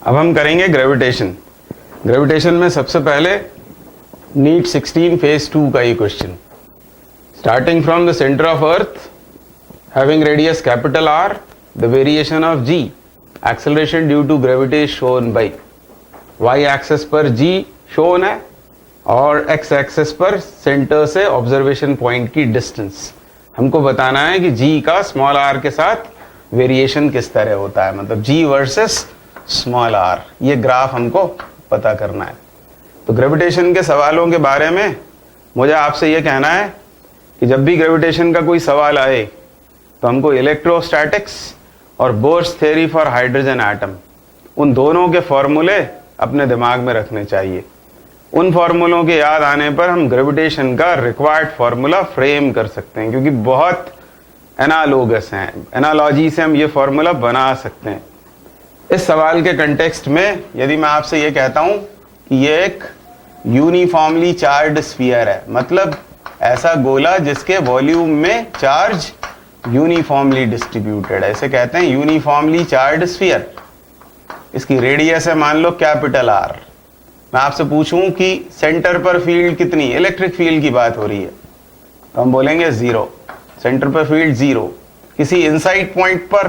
अब हम करेंगे ग्रेविटेशन। ग्रेविटेशन में सबसे पहले नीट 16 फेज 2 का ये question. Starting from the centre of earth, having radius capital R, the variation of G, acceleration due to gravity shown by. Y axis पर जी शोन है और एक्स एक्सेस पर centre से ऑब्जर्वेशन पॉइंट की distance. हमको बताना है कि जी का स्मॉल आर के साथ वेरिएशन किस तरह होता है, मतलब जी वर्सेस स्मॉल आर। ये ग्राफ हमको पता करना है। तो ग्रेविटेशन के सवालों के बारे में मुझे आपसे ये कहना है कि जब भी ग्रेविटेशन का कोई सवाल आए तो हमको इलेक्ट्रोस्टैटिक्स और bourse theory for hydrogen atom, उन दोनों के फॉर्मूले अपने दिमाग में रखने चाहिए। उन फॉर्मूलों के याद आने पर हम ग्रेविटेशन का रिक्वायर्ड फॉर्मूला फ्रेम कर सकते हैं, क्योंकि बहुत एनालोगस हैं, एनालॉजी से हम ये फॉर्मूला बना सकते हैं। इस सवाल के कंटेक्स्ट में यदि मैं आपसे ये कहता हूं कि ये एक यूनिफॉर्मली चार्ज स्फीयर है, मतलब ऐसा गोला जिसके वॉल्यूम में चार्ज यूनिफॉर्मली डिस्ट्रीब्यूटेड है, इसे कहते हैं यूनिफॉर्मली चार्ज स्फीयर। इसकी रेडियस है मान लो कैपिटल आर। मैं आपसे पूछूं कि सेंटर पर फील्ड कितनी, इलेक्ट्रिक फील्ड की बात हो रही है, तो हम बोलेंगे 0। सेंटर पर फील्ड 0। किसी इनसाइड पॉइंट पर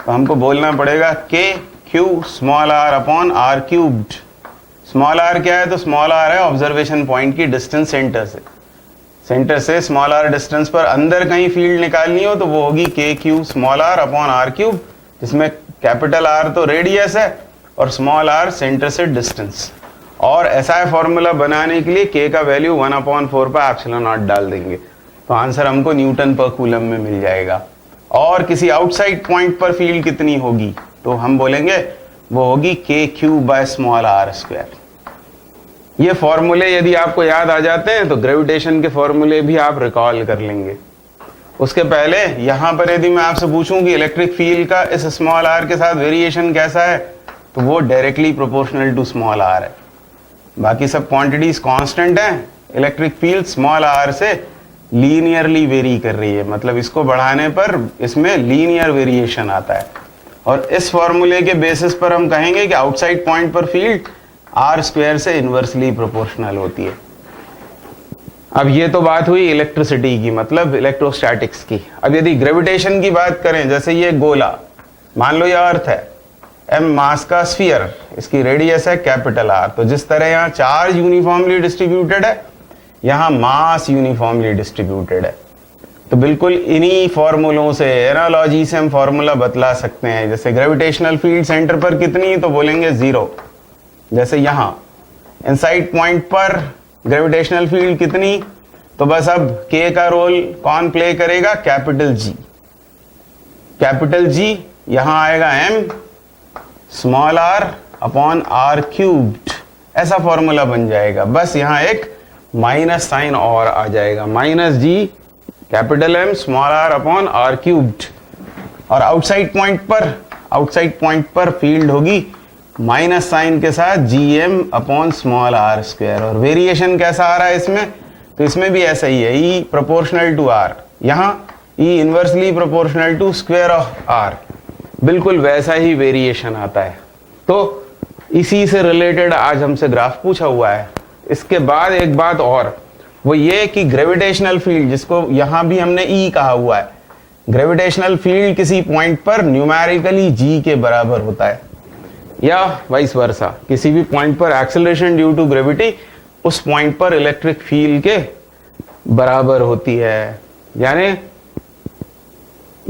तो हमको बोलना पड़ेगा के Q small R upon R cubed. Small R क्या है, तो स्मॉल आर है ऑब्जर्वेशन पॉइंट की डिस्टेंस सेंटर से। सेंटर से स्मॉल आर डिस्टेंस पर अंदर कहीं फील्ड निकालनी हो तो वो होगी के Q small R upon R cube, जिसमें कैपिटल आर तो रेडियस है और स्मॉल आर सेंटर से डिस्टेंस। और ऐसा फॉर्मूला बनाने के लिए के का वैल्यू 1/4 पर एप्सिलॉन नॉट डाल देंगे तो आंसर हमको न्यूटन पर कूलम में मिल जाएगा। और किसी आउटसाइड पॉइंट पर फील्ड कितनी होगी तो हम बोलेंगे वो होगी के cube by small R square. ये फॉर्मूले यदि आपको याद आ जाते हैं तो ग्रेविटेशन के फॉर्मूले भी आप रिकॉल कर लेंगे। उसके पहले यहां पर यदि मैं आपसे पूछूं कि इलेक्ट्रिक फील्ड का इस स्मॉल आर के साथ वेरिएशन कैसा है, तो वो directly proportional to small R है। बाकी सब क्वांटिटीज कांस्टेंट हैं, इलेक्ट्रिक फील्ड स्मॉल आर से लीनियरली वेरी कर रही है, मतलब इसको बढ़ाने पर इसमें लीनियर वेरिएशन आता है। और इस फॉर्मूले के बेसिस पर हम कहेंगे कि आउटसाइड पॉइंट पर फील्ड आर स्क्वायर से इनवर्सली प्रोपोर्शनल होती है। अब ये तो बात हुई इलेक्ट्रिसिटी की, मतलब इलेक्ट्रोस्टैटिक्स की। अब यदि ग्रेविटेशन की बात करें, जैसे ये गोला मान लो ये अर्थ है, m मास का स्फीयर, इसकी रेडियस है कैपिटल आर। तो जिस तरह यहाँ चार्ज यूनिफॉर्मली डिस्ट्रीब्यूटेड है, यहाँ मास यूनिफॉर्मली डिस्ट्रीब्यूटेड है। तो बिल्कुल इन्हीं फॉर्मूलों से, एनालॉजी से हम फॉर्मूला बतला सकते हैं। जैसे ग्रेविटेशनल फील्ड सेंटर पर कितनी, तो बोलेंगे 0। जैसे यहाँ इनसाइड पॉइंट पर ग्रेविटेशनल फील्ड कितनी, तो बस अब के का रोल कौन प्ले करेगा, कैपिटल जी। कैपिटल जी यहां आएगा m small R upon R cubed, ऐसा फॉर्मूला बन जाएगा। बस यहां एक माइनस साइन और आ जाएगा, minus G capital M small R upon R cubed. और आउटसाइड पॉइंट पर फील्ड होगी माइनस साइन के साथ GM upon small R square. और वेरिएशन कैसा आ रहा है इसमें, तो इसमें भी ऐसा ही है, E प्रोपोर्शनल टू R, यहाँ E inversely proportional to square of R। बिल्कुल वैसा ही वेरिएशन आता है। तो इसी से रिलेटेड आज हमसे ग्राफ पूछा हुआ है। इसके बाद एक बात और, वो ये कि ग्रेविटेशनल फील्ड, जिसको यहां भी हमने E कहा हुआ है, ग्रेविटेशनल फील्ड किसी पॉइंट पर न्यूमेरिकली G के बराबर होता है, या वाइस वर्सा। किसी भी पॉइंट पर एक्सेलरेशन ड्यू टू ग्रेविटी उस पॉइंट पर इलेक्ट्रिक फील्ड के बराबर होती है। यानी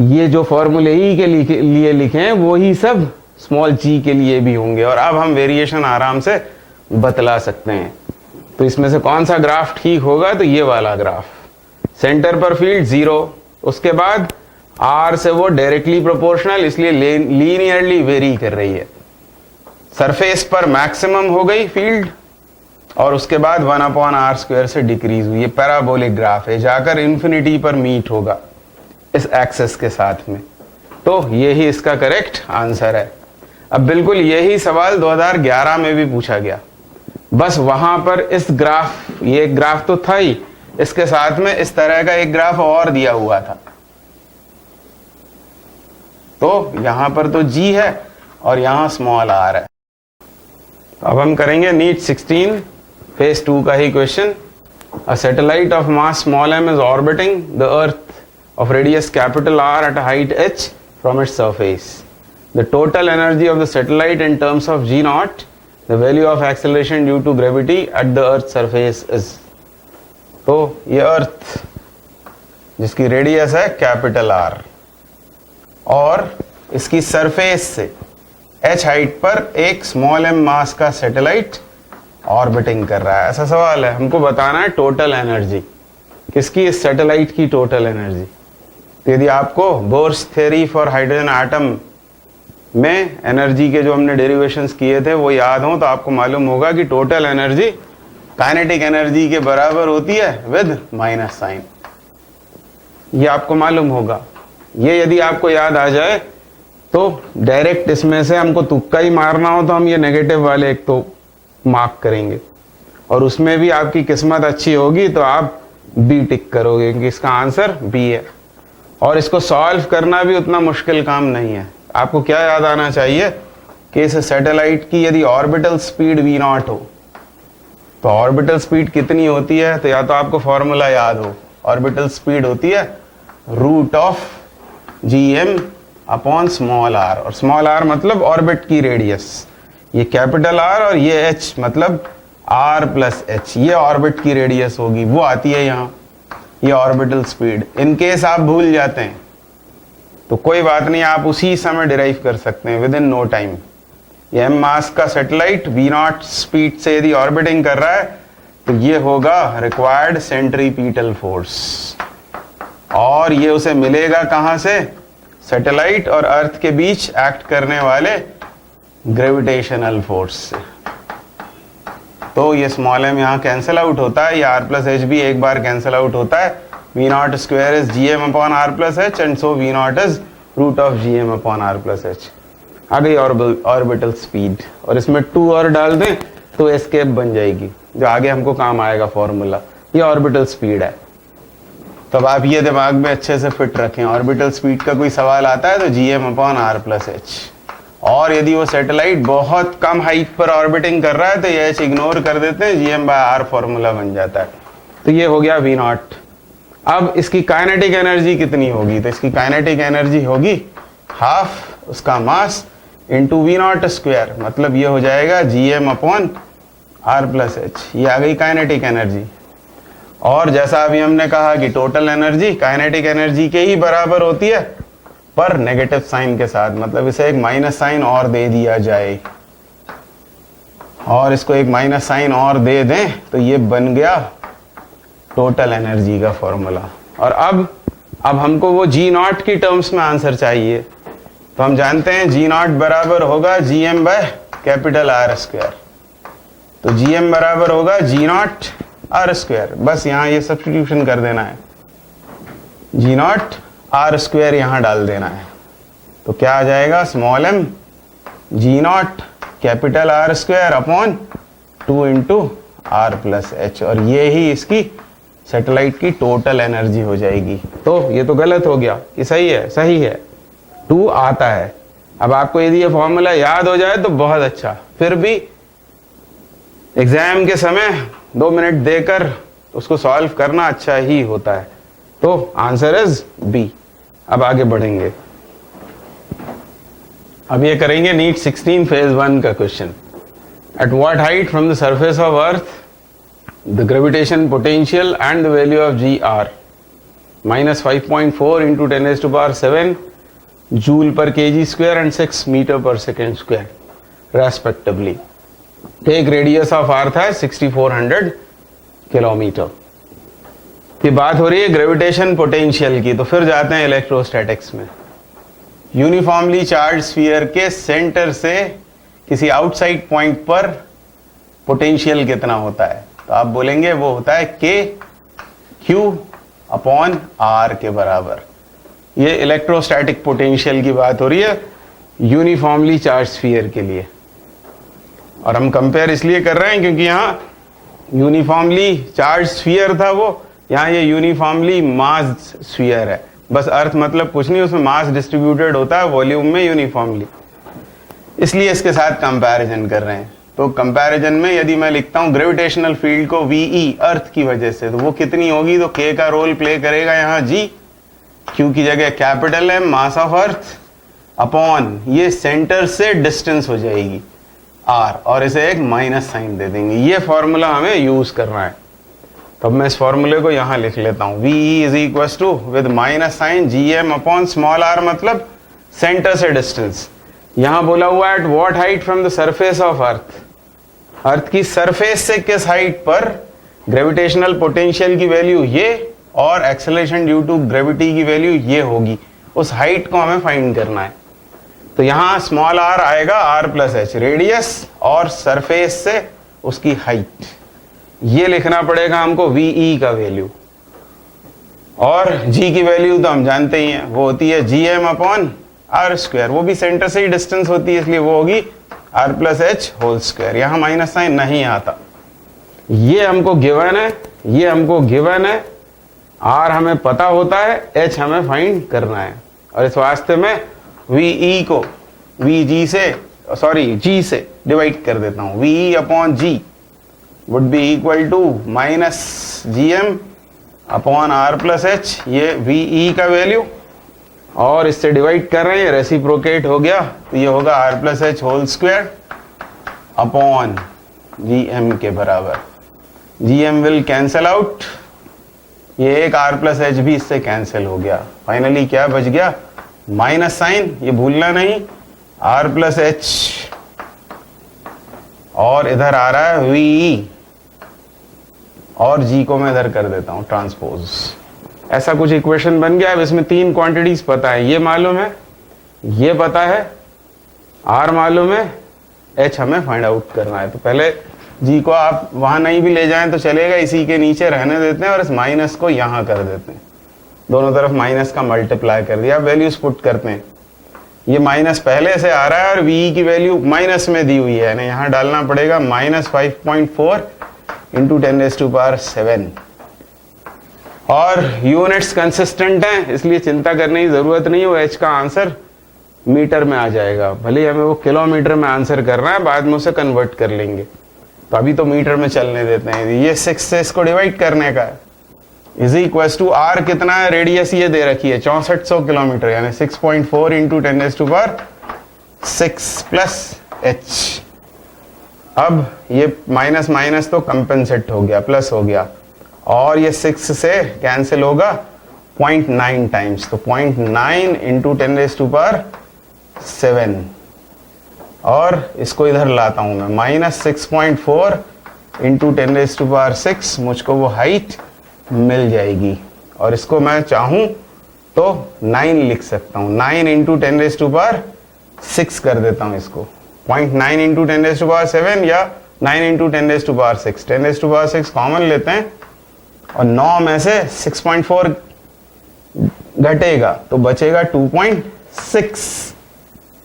ये जो फॉर्मूले ई के लिए लिखे हैं वो ही सब स्मॉल जी के लिए भी होंगे। और अब हम वेरिएशन आराम से बतला सकते हैं। तो इसमें से कौन सा ग्राफ ठीक होगा, तो ये वाला ग्राफ। सेंटर पर फील्ड 0, उसके बाद आर से वो डायरेक्टली प्रोपोर्शनल, इसलिए लीनियरली वेरी कर रही है। सरफेस पर मैक्सिमम हो गई फील्ड और उसके बाद 1/r स्क्वायर से डिक्रीज हुई। ये पैराबोलिक ग्राफ है, जाकर इन्फिनिटी पर मीट होगा इस एक्सेस के साथ में। तो यही इसका करेक्ट आंसर है। अब बिल्कुल यही सवाल 2011 में भी पूछा गया, बस वहां पर इस ग्राफ, ये ग्राफ तो था ही, इसके साथ में इस तरह का एक ग्राफ और दिया हुआ था। तो यहां पर तो जी है और यहां स्मॉल आर है। तो अब हम करेंगे नीट 16 फेज 2 का ही question. A satellite of mass small m is orbiting the earth of radius capital R at a height h from its surface. The total energy of the satellite in terms of g naught, the value of acceleration due to gravity at the earth's surface is. तो ये अर्थ जिसकी radius है capital R और इसकी surface से h height पर एक small m मास का सैटेलाइट ऑर्बिटिंग कर रहा है। ऐसा सवाल है, हमको बताना है टोटल एनर्जी किसकी, इस सैटेलाइट की टोटल एनर्जी। तो यदि आपको bourse theory for hydrogen atom में एनर्जी के जो हमने डेरिवेशंस किए थे वो याद हो तो आपको मालूम होगा कि टोटल एनर्जी काइनेटिक एनर्जी के बराबर होती है विद माइनस साइन। ये आपको मालूम होगा। ये यदि आपको याद आ जाए तो डायरेक्ट इसमें से हमको तुक्का ही मारना हो तो हम ये नेगेटिव वाले एक तो मार्क करेंगे और उसमें भी आपकी किस्मत अच्छी होगी तो आप बी टिक करोगे क्योंकि इसका आंसर बी है। और इसको सॉल्व करना भी उतना मुश्किल काम नहीं है। आपको क्या याद आना चाहिए कि इस सैटेलाइट की यदि ऑर्बिटल स्पीड v नॉट हो तो ऑर्बिटल स्पीड कितनी होती है, तो या तो आपको फॉर्मूला याद हो, ऑर्बिटल स्पीड होती है root of gm upon small r, और स्मॉल r मतलब ऑर्बिट की रेडियस, ये कैपिटल R और ये h मतलब r प्लस h, ये ऑर्बिट की रेडियस होगी, वो आती है यहाँ, ये ऑर्बिटल स्पीड। इन केस आप भूल जाते हैं तो कोई बात नहीं, आप उसी समय डिराइव कर सकते हैं विद इन नो टाइम। ये m मास का सैटेलाइट v नॉट स्पीड से यदि ऑर्बिटिंग कर रहा है तो ये होगा रिक्वायर्ड सेंट्रीपिटल फोर्स, और ये उसे मिलेगा कहां से, सैटेलाइट और अर्थ के बीच एक्ट करने वाले ग्रेविटेशनल फोर्स से। तो ये स्मॉल m यहाँ कैंसिल आउट होता है, ये r प्लस एच भी एक बार कैंसिल आउट होता है। v naught square is gm upon r plus H and so v naught is root of gm upon r plus H. आ गई ऑर्बिटल स्पीड, और इसमें 2 और डाल दें तो एस्केप बन जाएगी जो आगे हमको काम आएगा फॉर्मूला। ये ऑर्बिटल स्पीड है। तो अब आप ये दिमाग में अच्छे से फिट रखें, ऑर्बिटल स्पीड का कोई सवाल आता है तो gm upon r plus H, और यदि वो सैटेलाइट बहुत कम हाइट पर ऑर्बिटिंग कर रहा है तो ये h इग्नोर कर देते हैं, gm बाय r फॉर्मूला बन जाता है। तो ये हो गया v नॉट। अब इसकी काइनेटिक एनर्जी कितनी होगी, तो इसकी काइनेटिक एनर्जी होगी हाफ उसका mass into V naught square, मतलब ये हो जाएगा gm upon r plus H. ये आ गई काइनेटिक एनर्जी। और जैसा अभी हमने कहा कि टोटल एनर्जी काइनेटिक एनर्जी के ही बराबर होती है पर नेगेटिव साइन के साथ, मतलब इसे एक माइनस साइन और दे दिया जाए और इसको एक माइनस साइन और दे दें तो ये बन गया टोटल एनर्जी का फॉर्मूला। और अब हमको वो जी नॉट की टर्म्स में आंसर चाहिए, तो हम जानते हैं जी नॉट बराबर होगा gm by capital R square. तो gm बराबर होगा जी नॉट R स्क्वायर, बस यहाँ ये सब्स्टिट्यूशन कर देना है, जी नॉट R स्क्वायर यहाँ डाल देना है। तो क्या आ जाएगा, small m G naught capital R square upon 2 into R plus H, और ये ही इसकी सैटेलाइट की टोटल एनर्जी हो जाएगी। तो ये तो गलत हो गया कि सही है, सही है, 2 आता है। अब आपको यदि ये फॉर्मूला याद हो जाए तो बहुत अच्छा, फिर भी एग्जाम के समय 2 मिनट देकर उसको सॉल्व करना अच्छा ही होता है। तो आंसर इज बी। अब आगे बढ़ेंगे, अब ये करेंगे नीट 16 फेज 1 का question. At what height from the surface of earth the gravitation potential and the value of G are minus 5.4 into 10⁻⁷ joule per kg square and 6 metre per second square respectively. एक radius of earth है 6400 kilometre. ये बात हो रही है gravitation potential की, तो फिर जाते हैं इलेक्ट्रोस्टैटिक्स में। यूनिफॉर्मली चार्ज स्फीयर के सेंटर से किसी आउटसाइड पॉइंट पर पोटेंशियल कितना होता है, तो आप बोलेंगे वो होता है k q अपॉन r के बराबर। ये इलेक्ट्रोस्टैटिक पोटेंशियल की बात हो रही है यूनिफॉर्मली चार्ज स्फीयर के लिए, और हम कंपेयर इसलिए कर रहे हैं क्योंकि यहाँ यूनिफॉर्मली चार्ज स्फीयर था वो, यहाँ ये यूनिफॉर्मली मास स्फीयर है। बस अर्थ मतलब कुछ नहीं, उसमें मास डिस्ट्रीब्यूटेड होता है वॉल्यूम में यूनिफॉर्मली, इसलिए इसके साथ कंपैरिजन कर रहे हैं। तो कंपैरिजन में यदि मैं लिखता हूं ग्रेविटेशनल फील्ड को वीई अर्थ की वजह से, तो वो कितनी होगी, तो के का रोल प्ले करेगा यहाँ जी, क्यू की जगह capital M mass of earth upon ये सेंटर से डिस्टेंस हो जाएगी आर, और इसे एक माइनस साइन दे देंगे। ये फॉर्मूला हमें यूज करना है। तो अब मैं इस फॉर्मूले को यहां लिख लेता हूं, V is equal to with minus sign G M upon small r, मतलब सेंटर से डिस्टेंस। यहां बोला हुआ at what height from the surface of earth, earth की सरफेस से किस हाइट पर ग्रेविटेशनल पोटेंशियल की वैल्यू ये और एक्सेलरेशन ड्यू टू ग्रेविटी की वैल्यू ये होगी, उस हाइट को हमें फाइंड करना है। तो यहां स्मॉल आर आएगा आर प्लस एच, रेडियस और सरफेस से उसकी हाइट, ये लिखना पड़ेगा हमको वीई का वैल्यू। और जी की वैल्यू तो हम जानते ही हैं, वो होती है G M upon R square, वो भी सेंटर से ही डिस्टेंस होती है, इसलिए वो होगी R plus H whole square. यहां माइनस साइन नहीं आता। ये हमको गिवन है, ये हमको गिवन है, आर हमें पता होता है, एच हमें फाइंड करना है। और इस वास्ते में वीई को वी जी से, सॉरी जी से डिवाइड कर देता हूं, VE upon G would be equal to minus G M upon R plus H, ये वीई का वैल्यू, और इससे डिवाइड कर रहे हैं, रेसिप्रोकेट हो गया, तो ये होगा R plus H whole square upon G M के बराबर। G M will cancel out, ये एक आर प्लस एच भी इससे कैंसिल हो गया। फाइनली क्या बच गया, माइनस साइन, ये भूलना नहीं, आर प्लस एच, और इधर आ रहा है वीई, और जी को मैं इधर कर देता हूं ट्रांसपोज। ऐसा कुछ इक्वेशन बन गया। अब इसमें तीन क्वांटिटीज पता है, ये मालूम है, ये पता है, आर मालूम है, एच हमें फाइंड आउट करना है। तो पहले जी को आप वहां नहीं भी ले जाएं तो चलेगा, इसी के नीचे रहने देते हैं और इस माइनस को यहां कर देते हैं, दोनों तरफ माइनस का मल्टीप्लाई कर दिया। वैल्यूज पुट करते हैं, ये माइनस पहले से आ रहा है और वी की वैल्यू माइनस में दी हुई है, यानी यहां डालना पड़ेगा -5.4 इंटू 10⁻⁷। और यूनिट्स कंसिस्टेंट हैं, इसलिए चिंता करने की जरूरत नहीं है, वो एच का आंसर मीटर में आ जाएगा। भले हमें वो किलोमीटर में आंसर करना है, बाद में उसे कन्वर्ट कर लेंगे, तो अभी तो मीटर में चलने देते हैं। ये 6 से इसको डिवाइड करने का है, इज इक्वल टू आर कितना है, रेडियस ये दे रखी है 6400 किलोमीटर, यानी 6.4 इंटू 10⁻6 प्लस एच। अब ये माइनस माइनस तो कंपेंसेट हो गया, प्लस हो गया, और ये 6 से कैंसिल होगा 0.9 टाइम्स, तो 0.9 इंटू 10⁻7, और इसको इधर लाता हूं मैं, -6.4 इंटू 10⁻6, मुझको वो हाइट मिल जाएगी। और इसको मैं चाहूं तो 9 लिख सकता हूं, 9 इंटू 10⁻6 कर देता हूं इसको, 0.9 इंटू 10⁻7 या 9 इंटू 10⁻6, 10⁻6 कॉमन लेते हैं, और 9 में से 6.4 घटेगा तो बचेगा 2.6,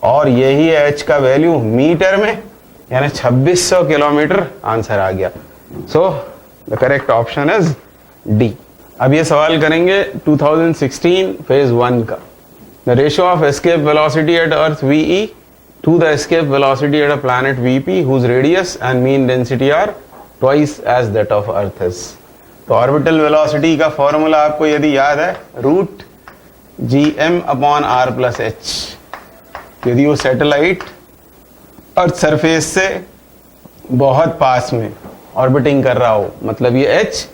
और यही है एच का वैल्यू मीटर में, यानी 2600 किलोमीटर आंसर आ गया। So the correct option is D. अब ये सवाल करेंगे 2016 फेज 1 का। The ratio of escape velocity at earth VE to the escape velocity at a planet VP whose radius and mean density are twice as that of earth is. तो orbital velocity का formula आपको यदि याद है, root G M upon R plus H. यदि वो satellite earth surface से बहुत पास में ऑर्बिटिंग कर रहा हो, मतलब ये एच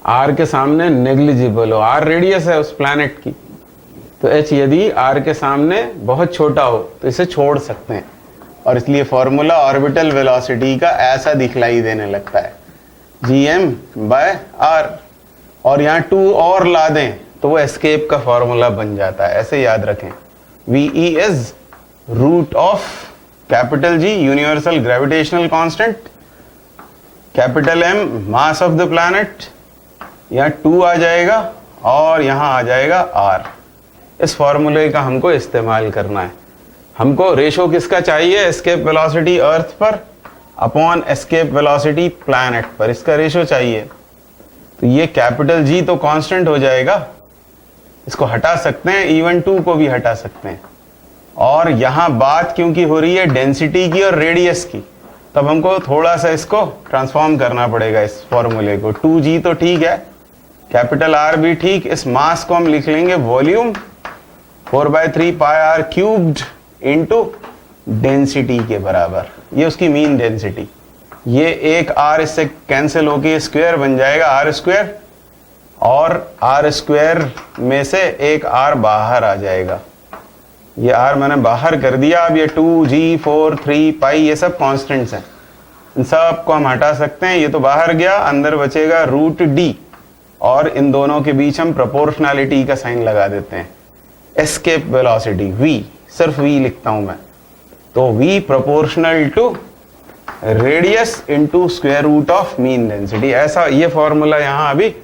आर के सामने नेग्लिजिबल हो, आर रेडियस है उस प्लैनेट की, तो एच यदि आर के सामने बहुत छोटा हो तो इसे छोड़ सकते हैं, और इसलिए फॉर्मूला ऑर्बिटल वेलोसिटी का ऐसा दिखलाई देने लगता है, जी एम बाय आर, और यहाँ 2 और ला दें तो वो एस्केप का फॉर्मूला बन जाता है। ऐसे याद रखें, VE is root of capital G universal gravitational constant, capital M mass of the planet, यहाँ 2 आ जाएगा और यहाँ आ जाएगा आर। इस फॉर्मूले का हमको इस्तेमाल करना है। हमको रेशो किसका चाहिए, एस्केप वेलोसिटी अर्थ पर अपॉन एस्केप वेलोसिटी प्लैनेट पर, इसका रेशो चाहिए। तो ये कैपिटल जी तो कांस्टेंट हो जाएगा, इसको हटा सकते हैं, इवन 2 को भी हटा सकते हैं, और यहां बात क्योंकि हो रही है डेंसिटी की और रेडियस की, तब हमको थोड़ा सा इसको ट्रांसफॉर्म करना पड़ेगा इस फॉर्मूले को। 2g तो ठीक है, कैपिटल R भी ठीक, इस मास को हम लिख लेंगे volume 4/3 pi R cubed into density के बराबर। ये उसकी मीन डेंसिटी। ये एक R इससे कैंसिल होके स्क्वायर बन जाएगा R स्क्वायर, और R स्क्वायर में से एक R बाहर आ जाएगा। ये R मैंने बाहर कर दिया। अब ये 2g 4 3 पाई ये सब कॉन्स्टेंट्स हैं, इन सब को हम हटा सकते हैं। ये तो बाहर गया, अंदर बचेगा √d, और इन दोनों के बीच हम प्रोपोर्शनैलिटी का साइन लगा देते हैं। एस्केप वेलोसिटी v, सिर्फ v लिखता हूं मैं, तो v proportional to radius into square root of mean density. ऐसा ये फॉर्मूला यहां अभी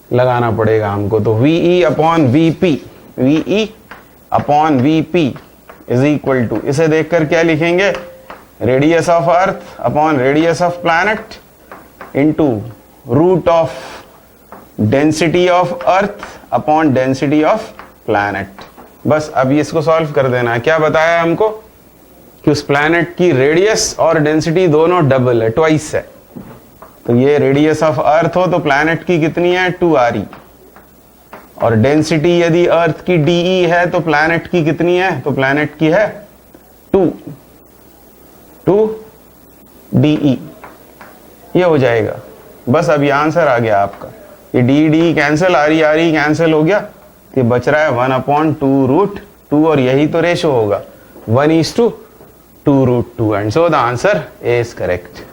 लगाना पड़ेगा हमको। तो VE upon VP, VE upon VP is equal to, इसे देखकर क्या लिखेंगे, radius of earth upon radius of planet into root of density of earth upon density of planet. बस अब इसको सॉल्व कर देना है। क्या बताया हमको कि उस प्लैनेट की रेडियस और डेंसिटी दोनों डबल है, ट्वाइस है। तो ये रेडियस ऑफ अर्थ हो तो प्लैनेट की कितनी है, 2RE, और डेंसिटी यदि अर्थ की DE है तो प्लैनेट की कितनी है, तो प्लैनेट की है 2DE। ये हो जाएगा। बस अब ये आंसर आ गया आपका। ये DD कैंसिल, RE कैंसिल हो गया, ये बच रहा है 1/2√2, और यही तो रेशो होगा 1:2√2, and so the answer is correct.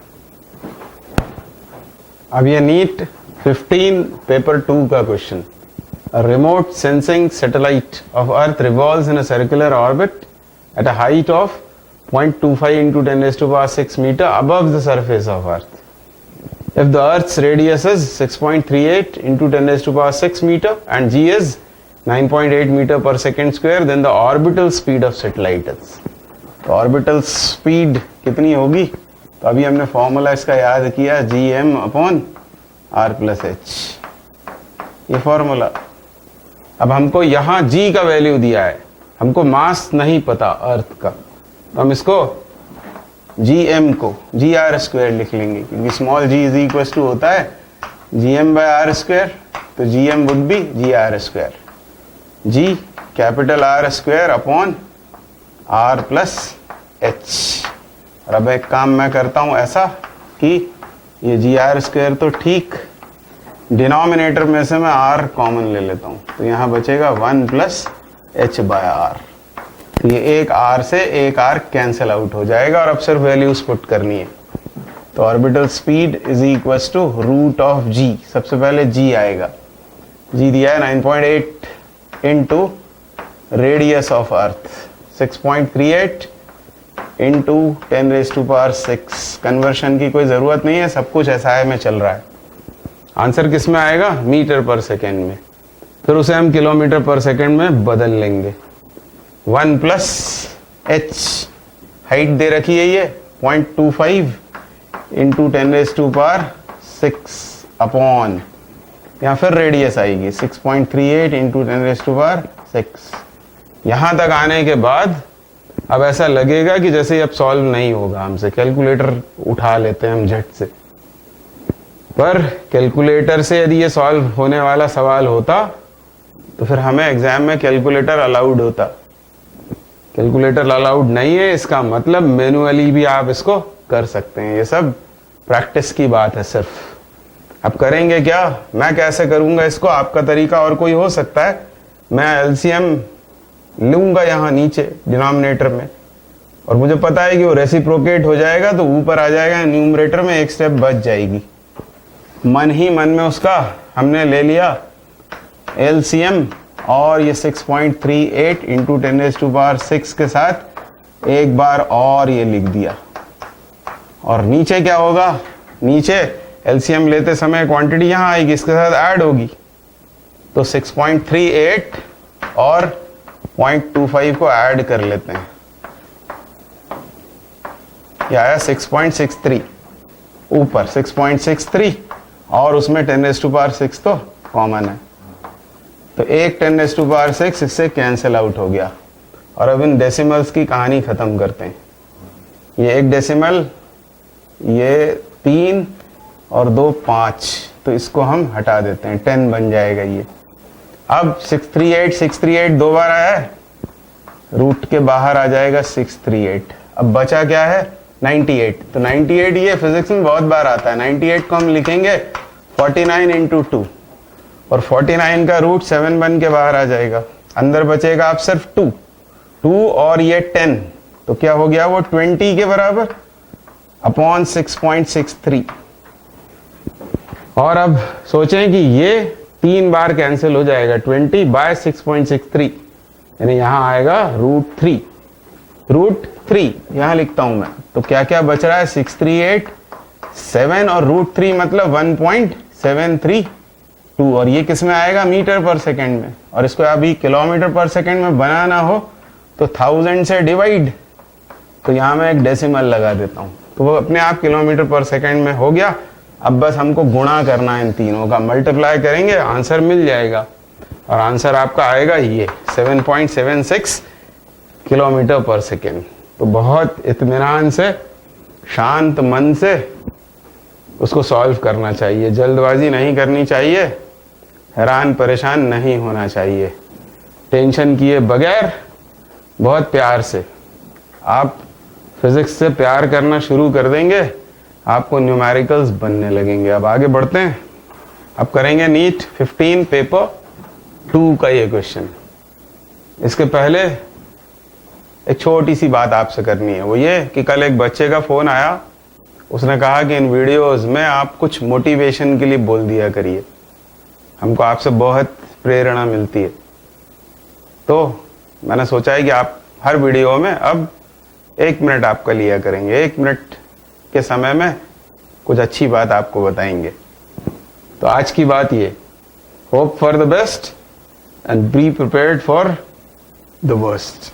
अब ये नीट 15 पेपर 2 का question. A remote sensing satellite of Earth revolves in a circular orbit at a height of 0.25 into 10⁶ meter above the surface of Earth. If the Earth's radius is 6.38 into 10⁶ meter and g is 9.8 meter per second square, then the orbital speed of satellite is. तो orbital speed कितनी होगी, तो अभी हमने formula इसका याद किया, gm/r+h, ये फॉर्मूला। अब हमको यहां g का वैल्यू दिया है, हमको मास नहीं पता अर्थ का, तो हम इसको gm को gr² लिख लेंगे, क्योंकि small g is equal to होता है gm/r², तो gm would be gr², g capital R² upon r+h। और अब एक काम मैं करता हूं ऐसा कि ये gr² तो ठीक, डिनोमिनेटर में से मैं r कॉमन ले लेता हूं, तो यहां बचेगा 1+h/r। तो ये एक r से एक r कैंसिल आउट हो जाएगा, और अब सिर्फ वैल्यूज पुट करनी है। तो orbital speed is equal to √g, सबसे पहले g आएगा, g दिया है 9.8 into radius of earth 6.38 into 10⁶। Conversion की कोई जरूरत नहीं है, सब कुछ SI में चल रहा है। आंसर किस में आएगा, मीटर पर सेकेंड में, फिर उसे हम किलोमीटर पर सेकेंड में बदल लेंगे। 1+h हाइट दे रखी है, ये 0.25 इंटू 10⁶ अपॉन, यहाँ फिर रेडियस आएगी 6.38 इंटू 10⁶। यहां तक आने के बाद अब ऐसा लगेगा कि जैसे अब सॉल्व नहीं होगा हमसे, कैलकुलेटर उठा लेते हैं हम झट से, पर कैलकुलेटर से यदि ये सॉल्व होने वाला सवाल होता तो फिर हमें एग्जाम में कैलकुलेटर अलाउड होता। कैलकुलेटर अलाउड नहीं है, इसका मतलब मैन्युअली भी आप इसको कर सकते हैं। ये सब प्रैक्टिस की बात है सिर्फ। अब करेंगे क्या, मैं कैसे करूंगा इसको, आपका तरीका और कोई हो सकता है। मैं एलसीएम लूंगा यहाँ नीचे डिनोमिनेटर में, और मुझे पता है कि वो रेसिप्रोकेट हो जाएगा, तो ऊपर आ जाएगा न्यूमरेटर में, एक स्टेप बच जाएगी। मन ही मन में उसका हमने ले लिया एलसीएम, और ये 6.38 इंटू 10⁶ के साथ एक बार और ये लिख दिया। और नीचे क्या होगा, नीचे एलसीएम लेते समय क्वांटिटी यहाँ आएगी, इसके साथ ऐड होगी, तो 6.38 और 0.25 को ऐड कर लेते हैं, ये आया 6.63, ऊपर 6.63 और उसमें 10⁶ तो कॉमन है, तो एक 10⁶ इससे कैंसिल आउट हो गया। और अब इन डेसिमल्स की कहानी खत्म करते हैं। ये एक डेसिमल ये 3 और 2 5, तो इसको हम हटा देते हैं, 10 बन जाएगा ये। अब 638 दो बार आया है, रूट के बाहर आ जाएगा 638। अब बचा क्या है 98, तो 98 ये फिजिक्स में बहुत बार आता है। 98 को हम लिखेंगे 49 इंटू 2, और 49 का रूट 7 बन के बाहर आ जाएगा। अंदर बचेगा आप सिर्फ 2 और ये 10, तो क्या हो गया वो 20 के बराबर अपॉन 6.63। और अब सोचें कि ये 3 बार कैंसिल हो जाएगा, 20 बाय 6.63, यानी यहां आएगा रूट 3 यहां लिखता हूं मैं। तो क्या क्या बच रहा है 638 7 और रूट 3 मतलब 1.732, और ये किस में आएगा मीटर पर सेकंड में। और इसको अभी किलोमीटर पर सेकंड में बनाना हो तो 1000 से डिवाइड, तो यहां मैं एक डेसिमल लगा देता हूं, तो वो अपने आप किलोमीटर पर सेकंड में हो गया। अब बस हमको गुणा करना है इन तीनों का, मल्टीप्लाई करेंगे आंसर मिल जाएगा, और आंसर आपका आएगा ये 7.76 किलोमीटर पर सेकेंड। तो बहुत इत्मीनान से, शांत मन से उसको सॉल्व करना चाहिए, जल्दबाजी नहीं करनी चाहिए, हैरान परेशान नहीं होना चाहिए, टेंशन किए बगैर बहुत प्यार से। आप फिजिक्स से प्यार करना शुरू कर देंगे, आपको न्यूमेरिकल्स बनने लगेंगे। अब आगे बढ़ते हैं, अब करेंगे नीट 15 पेपर 2 का ये क्वेश्चन। इसके पहले एक छोटी सी बात आपसे करनी है, वो ये कि कल एक बच्चे का फोन आया, उसने कहा कि इन वीडियोस में आप कुछ मोटिवेशन के लिए बोल दिया करिए, हमको आपसे बहुत प्रेरणा मिलती है। तो मैंने सोचा है कि आप हर वीडियो में अब 1 मिनट आपका लिया करेंगे, 1 मिनट के समय में कुछ अच्छी बात आपको बताएंगे। तो आज की बात ये, hope for the best and be prepared for the worst.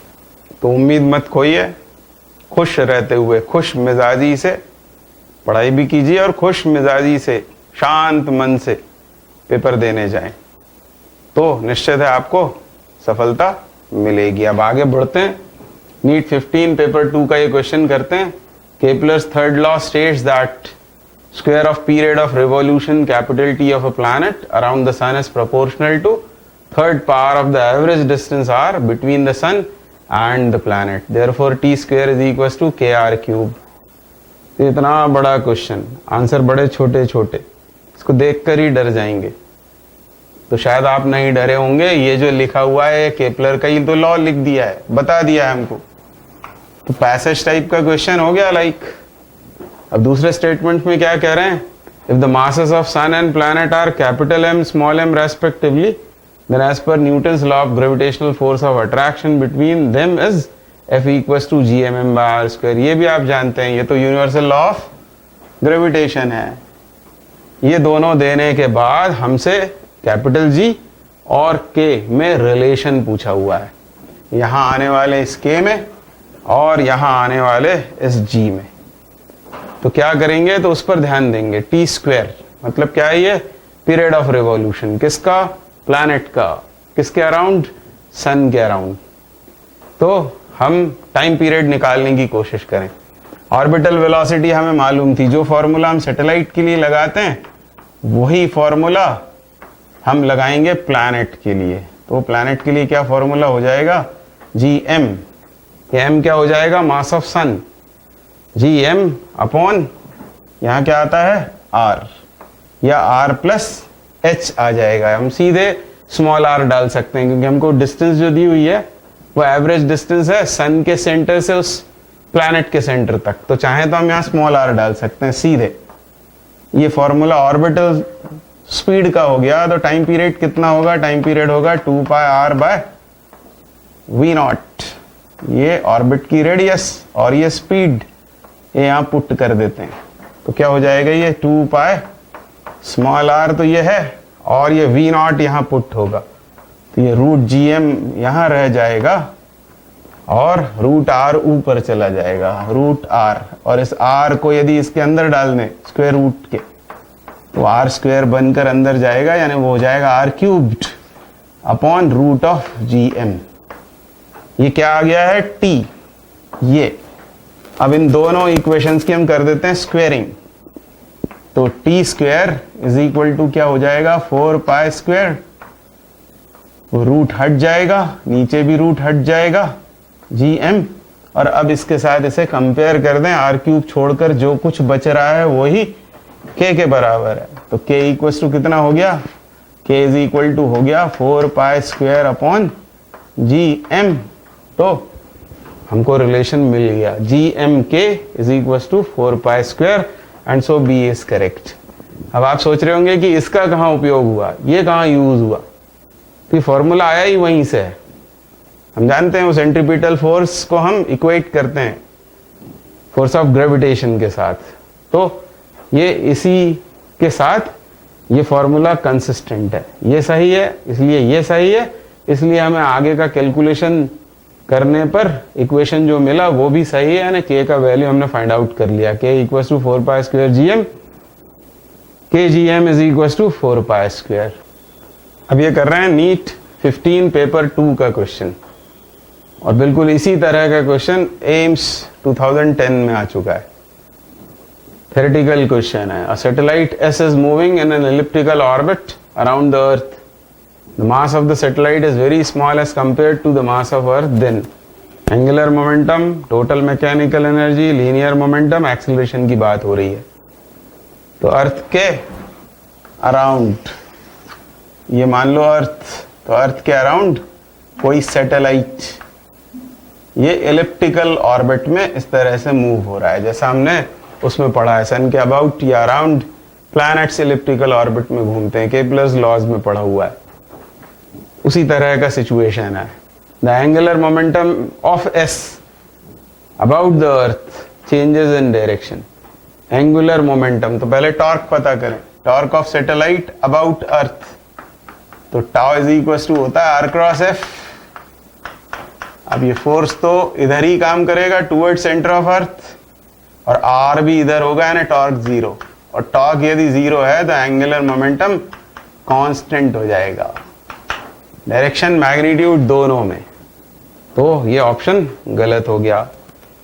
तो उम्मीद मत खोइए, खुश रहते हुए, खुश मिजाजी से पढ़ाई भी कीजिए और खुश मिजाजी से, शांत मन से पेपर देने जाएं, तो निश्चित है आपको सफलता मिलेगी। अब आगे बढ़ते हैं, नीट 15 पेपर 2 का ये क्वेश्चन करते हैं। Kepler's third law states that square of period of revolution capital T of a planet around the sun is proportional to third power of the average distance r between the sun and the planet. Therefore, T square is equals to kr cube. इतना बड़ा question, answer बड़े छोटे छोटे, इसको देखकर ही डर जाएंगे। तो शायद आप नहीं डरे होंगे, ये जो लिखा हुआ है केपलर का ही तो लॉ लिख दिया है, बता दिया है हमको। तो पैसेज टाइप का क्वेश्चन हो गया लाइक। अब दूसरे स्टेटमेंट में क्या कह रहे हैं, if the masses of sun and planet are capital M small m respectively, then as per Newton's law of gravitational force of attraction between them is F equals to GMM by r square. ये भी आप जानते हैं, ये तो universal law of gravitation है। ये दोनों देने के बाद हमसे कैपिटल G और K में रिलेशन पूछा हुआ है, यहां आने वाले इस K में और यहां आने वाले इस G में। तो क्या करेंगे, तो उस पर ध्यान देंगे। T स्क्वायर मतलब क्या है, ये पीरियड ऑफ रिवॉल्यूशन, किसका, प्लैनेट का, किसके अराउंड, सन के अराउंड। तो हम टाइम पीरियड निकालने की कोशिश करें। ऑर्बिटल वेलोसिटी हमें मालूम थी, जो फॉर्मूला हम सैटेलाइट के लिए लगाते हैं वही फॉर्मूला हम लगाएंगे प्लैनेट के लिए। तो प्लैनेट के लिए क्या फॉर्मूला हो जाएगा, GM। M क्या हो जाएगा, mass of sun, GM upon यहां क्या आता है R, या R प्लस H आ जाएगा। हम सीधे स्मॉल r डाल सकते हैं, क्योंकि हमको डिस्टेंस जो दी हुई है वो एवरेज डिस्टेंस है सन के सेंटर से उस प्लैनेट के सेंटर तक। तो चाहे तो हम यहाँ स्मॉल r डाल सकते हैं सीधे। ये फॉर्मूला ऑर्बिटल स्पीड का हो गया। तो टाइम पीरियड कितना होगा, टाइम पीरियड होगा 2πr/v0। ये ऑर्बिट की रेडियस और ये स्पीड, ये यहां पुट कर देते हैं, तो क्या हो जाएगा, ये 2π स्मॉल r तो ये है, और ये v0 यहां पुट होगा, तो ये रूट GM यहां रह जाएगा और रूट r ऊपर चला जाएगा, रूट r। और इस r को यदि इसके अंदर डाल दें स्क्वायर रूट के, तो r स्क्वायर बनकर अंदर जाएगा, यानी वो हो जाएगा r³ upon root of GM। ये क्या आ गया है, T। ये अब इन दोनों इक्वेशंस की हम कर देते हैं स्क्वेयरिंग, तो T square is equal to क्या हो जाएगा 4 पाई स्क्वेयर, रूट हट जाएगा, नीचे भी रूट हट जाएगा gm, और अब इसके साथ इसे कंपेयर कर दें, आर क्यूब छोड़कर जो कुछ बच रहा है वही k के बराबर है, तो k इक्वल टू कितना हो गया, k इज इक्वल टू हो गया 4 पाई स्क्वेयर अपॉन gm, तो हमको रिलेशन मिल गया gmk is equal to 4 pi square and so b is correct. अब आप सोच रहे होंगे कि इसका कहाँ उपयोग हुआ, ये कहाँ यूज हुआ, तो फॉर्मूला आया ही वहीं से है। हम जानते हैं वो सेंट्रीपिटल फोर्स को हम इक्वेट करते हैं फोर्स ऑफ ग्रेविटेशन के साथ, तो ये इसी के साथ ये फॉर्मूला कंसिस्टेंट है, ये सही है इसलिए ये सही है, इसलिए हमें आगे का कैलकुलेशन करने पर इक्वेशन जो मिला वो भी सही है, यानी k का वैल्यू हमने फाइंड आउट कर लिया, k equal to 4 pi square gm, k gm is equal to 4 pi square. अब ये कर रहे हैं नीट 15 पेपर 2 का क्वेश्चन, और बिल्कुल इसी तरह का क्वेश्चन एम्स 2010 में आ चुका है। थ्योरेटिकल क्वेश्चन है, a satellite S is moving in an elliptical orbit around the earth, the mass of the satellite is very small as compared to the mass of earth, then angular momentum, total mechanical energy, linear momentum, acceleration की बात हो रही है। तो अर्थ के around, ये मान लो अर्थ, तो अर्थ के अराउंड कोई सैटेलाइट ये एलिप्टिकल ऑर्बिट में इस तरह से मूव हो रहा है, जैसा हमने उसमें पढ़ा है सन के अबाउट या अराउंड प्लैनेट्स एलिप्टिकल ऑर्बिट में घूमते हैं, केपलर्स लॉज में पढ़ा हुआ है, उसी तरह का सिचुएशन है। The angular momentum of S about the earth changes in direction, angular momentum, तो पहले टॉर्क पता करें, torque of satellite about earth, तो टाउ इज इक्वल टू होता है आर क्रॉस एफ। अब ये फोर्स तो इधर ही काम करेगा टूवर्ड सेंटर ऑफ अर्थ, और आर भी इधर होगा, यानी टॉर्क जीरो, और टॉर्क यदि जीरो है तो एंगुलर मोमेंटम कांस्टेंट हो जाएगा, डायरेक्शन मैग्नीट्यूड दोनों में। तो ये ऑप्शन गलत हो गया,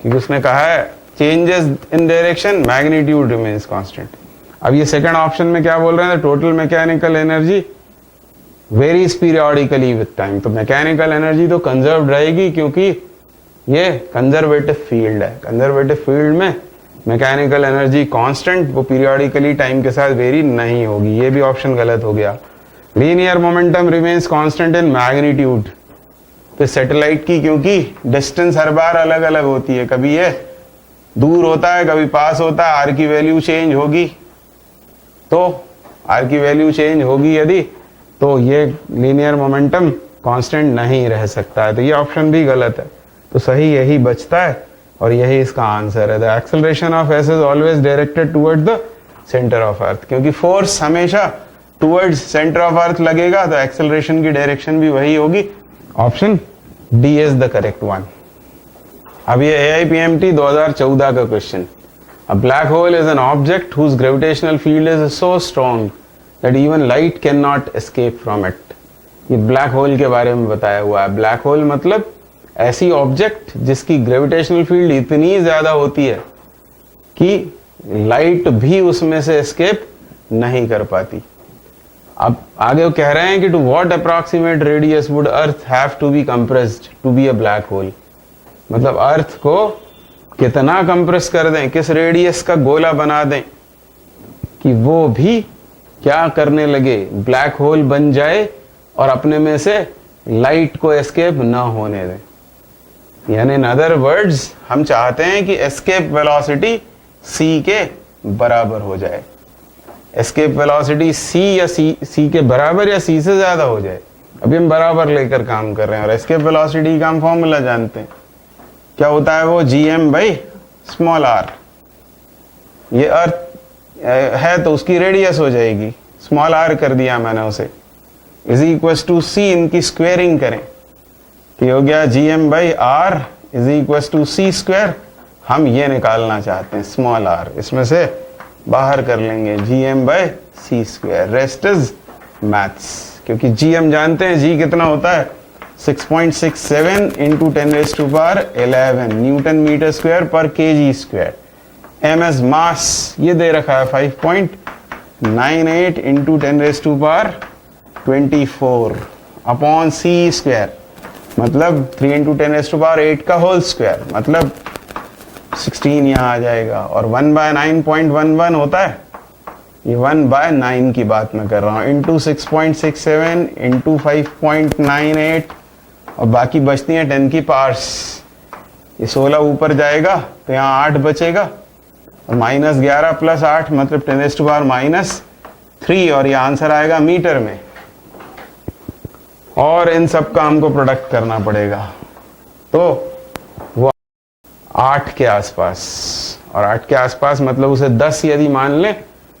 क्योंकि उसने कहा है changes in direction, magnitude remains constant. अब ये सेकंड ऑप्शन में क्या बोल रहे हैं, total mechanical energy varies periodically with time, तो मैकेनिकल एनर्जी तो कंजर्व रहेगी, क्योंकि ये कंजर्वेटिव फील्ड है, कंजर्वेटिव फील्ड में मैकेनिकल एनर्जी कांस्टेंट, वो पीरियोडिकली टाइम के साथ वेरी नहीं होगी, ये भी ऑप्शन गलत हो गया। Linear momentum remains constant in magnitude, तो सैटेलाइट की क्योंकि डिस्टेंस हर बार अलग अलग होती है, कभी ये दूर होता है कभी पास होता है, आर की वैल्यू चेंज होगी, तो आर की वैल्यू चेंज होगी यदि, तो ये लीनियर मोमेंटम कांस्टेंट नहीं रह सकता है, तो ये ऑप्शन भी गलत है, तो सही यही बचता है और यही इसका आंसर है। The acceleration of S is always directed toward the centre of अर्थ, क्योंकि फोर्स हमेशा टुवर्ड्स सेंटर ऑफ अर्थ लगेगा, तो एक्सेलरेशन की डायरेक्शन भी वही होगी, option D is the correct one. अब ये AIPMT 2014 का question, a black hole is an object whose gravitational field is so strong that even light cannot escape from it। ये ब्लैक होल के बारे में बताया हुआ है। ब्लैक होल मतलब ऐसी ऑब्जेक्ट जिसकी ग्रेविटेशनल फील्ड इतनी ज्यादा होती है कि लाइट भी उसमें से एस्केप नहीं कर पाती। अब आगे वो कह रहे हैं कि to what approximate radius would earth have to be compressed to be a black hole, मतलब अर्थ को कितना कंप्रेस कर दें, किस रेडियस का गोला बना दें कि वो भी क्या करने लगे, ब्लैक होल बन जाए और अपने में से लाइट को एस्केप ना होने दें। यानी इन अदर वर्ड्स हम चाहते हैं कि एस्केप वेलोसिटी c के बराबर हो जाए, एस्केप वेलोसिटी c या c के बराबर या c से ज्यादा हो जाए। अभी हम बराबर लेकर काम कर रहे हैं और एस्केप वेलोसिटी का हम फॉर्मूला जानते हैं, क्या होता है वो gm बाई स्मॉल r। ये अर्थ है तो उसकी रेडियस हो जाएगी, स्मॉल r कर दिया मैंने उसे, इज इक्वल टू c, इनकी स्क्वेयरिंग करें तो हो गया gm by r is equal to c square. हम ये निकालना चाहते हैं स्मॉल r, इसमें से बाहर कर लेंगे gm by c square, rest is maths, क्योंकि g हम जानते हैं g कितना होता है 6.67 इंटू 10⁻11 न्यूटन मीटर स्क्वायर पर केजी स्क्वायर। एम एस मास ये दे रखा है 5.98 इंटू 10⁻24 अपॉन सी स्क्वायर, मतलब 3 इंटू 10⁸ का होल स्क्वायर, मतलब 16 यहाँ आ जाएगा। और 1/9.11 होता है, ये 1/9 की बात मैं कर रहा हूँ, इंटू 6.67 इंटू 5.98 और बाकी बचती हैं 10 की पावर्स। ये 16 ऊपर जाएगा तो यहाँ 8 बचेगा और -11 + 8 मतलब 10⁻³ और ये आंसर आएगा मीटर में। और इन सब का हमको प्रोडक्ट करना पड़ेगा, तो वो 8 के आसपास, और 8 के आसपास मतलब उसे 10 यदि मान लें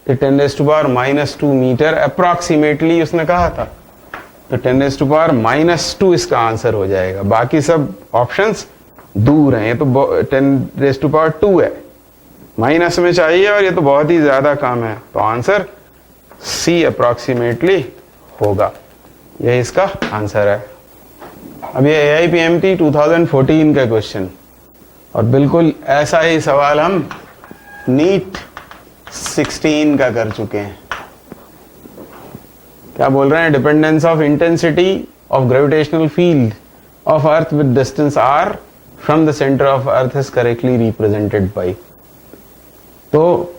तो 10⁻² मीटर अप्रॉक्सीमेटली उसने कहा था, तो 10⁻² इसका आंसर हो जाएगा। बाकी सब ऑप्शंस दूर हैं, ये तो 10⁻² है, माइनस में चाहिए और ये तो बहुत ही ज्यादा कम है, तो आंसर सी अप्रॉक्सीमेटली होगा, ये इसका आंसर है। अब ये AIPMT 2014 का क्वेश्चन, और बिल्कुल ऐसा ही सवाल हम नीट 16 का कर चुके हैं। क्या बोल रहे हैं? Dependence of intensity of gravitational field of earth with distance r from the centre of earth is correctly represented by. तो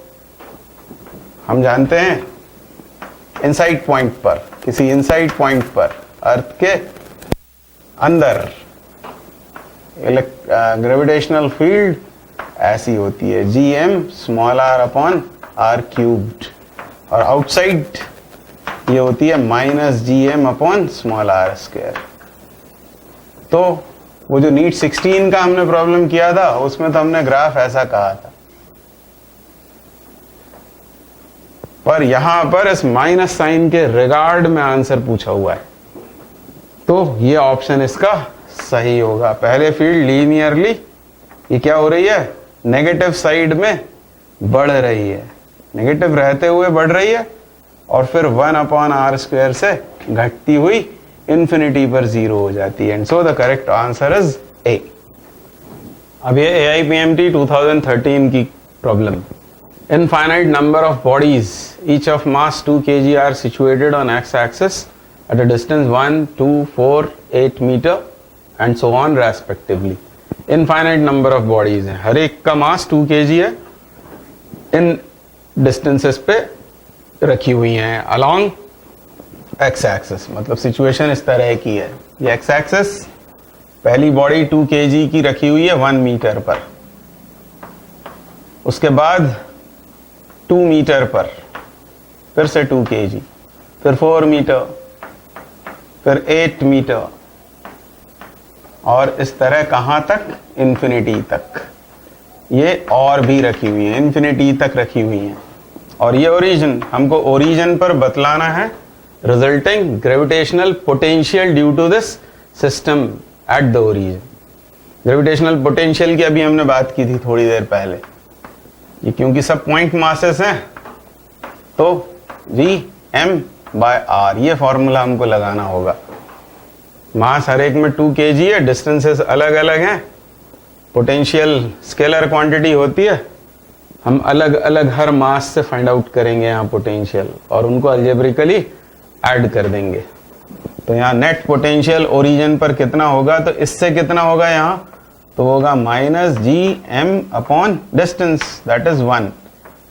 हम जानते हैं इनसाइड पॉइंट पर, किसी इनसाइड पॉइंट पर अर्थ के अंदर ग्रेविटेशनल फील्ड ऐसी होती है Gm r/r³, और आउटसाइड ये होती है -Gm/r²। तो वो जो नीट 16 का हमने प्रॉब्लम किया था उसमें तो हमने ग्राफ ऐसा कहा था, पर यहां पर इस माइनस साइन के रिगार्ड में आंसर पूछा हुआ है, तो ये ऑप्शन इसका सही होगा। पहले फील्ड लीनियरली ये क्या हो रही है, नेगेटिव साइड में बढ़ रही है, नेगेटिव रहते हुए बढ़ रही है, और फिर 1/r² से घटती हुई इंफिनिटी पर 0 हो जाती है, and so the correct answer is a. अब ये AIPMT 2013 की problem. Infinite number of bodies, each of mass 2 kg, are situated on x-axis at a distance 1, 2, 4, 8 meter, and so on respectively. Infinite number of bodies हैं, हर एक का मास 2 kg है, इन distances पे रखी हुई हैं along x-axis, मतलब सिचुएशन इस तरह की है। ये x-axis पहली बॉडी 2 kg की रखी हुई है 1 मीटर पर, उसके बाद 2 मीटर पर फिर से 2 kg, फिर 4 मीटर, फिर 8 मीटर, और इस तरह कहां तक, इंफिनिटी तक। ये और भी रखी हुई है, इंफिनिटी तक रखी हुई है। और ये ओरिजिन, हमको ओरिजिन पर बतलाना है resulting gravitational potential due to this system at the origin. Gravitational potential की अभी हमने बात की थी थोड़ी देर पहले। ये क्योंकि सब पॉइंट मासेस हैं, तो Vm/r ये फॉर्मूला हमको लगाना होगा। मास हर एक में 2 kg है, डिस्टेंसेस अलग अलग हैं, पोटेंशियल स्केलर क्वांटिटी होती है, हम अलग अलग हर मास से फाइंड आउट करेंगे यहाँ पोटेंशियल, और उनको अलजेब्रिकली ऐड कर देंगे। तो यहाँ नेट पोटेंशियल ओरिजिन पर कितना होगा, तो इससे कितना होगा यहाँ, तो होगा -Gm distance, that is 1।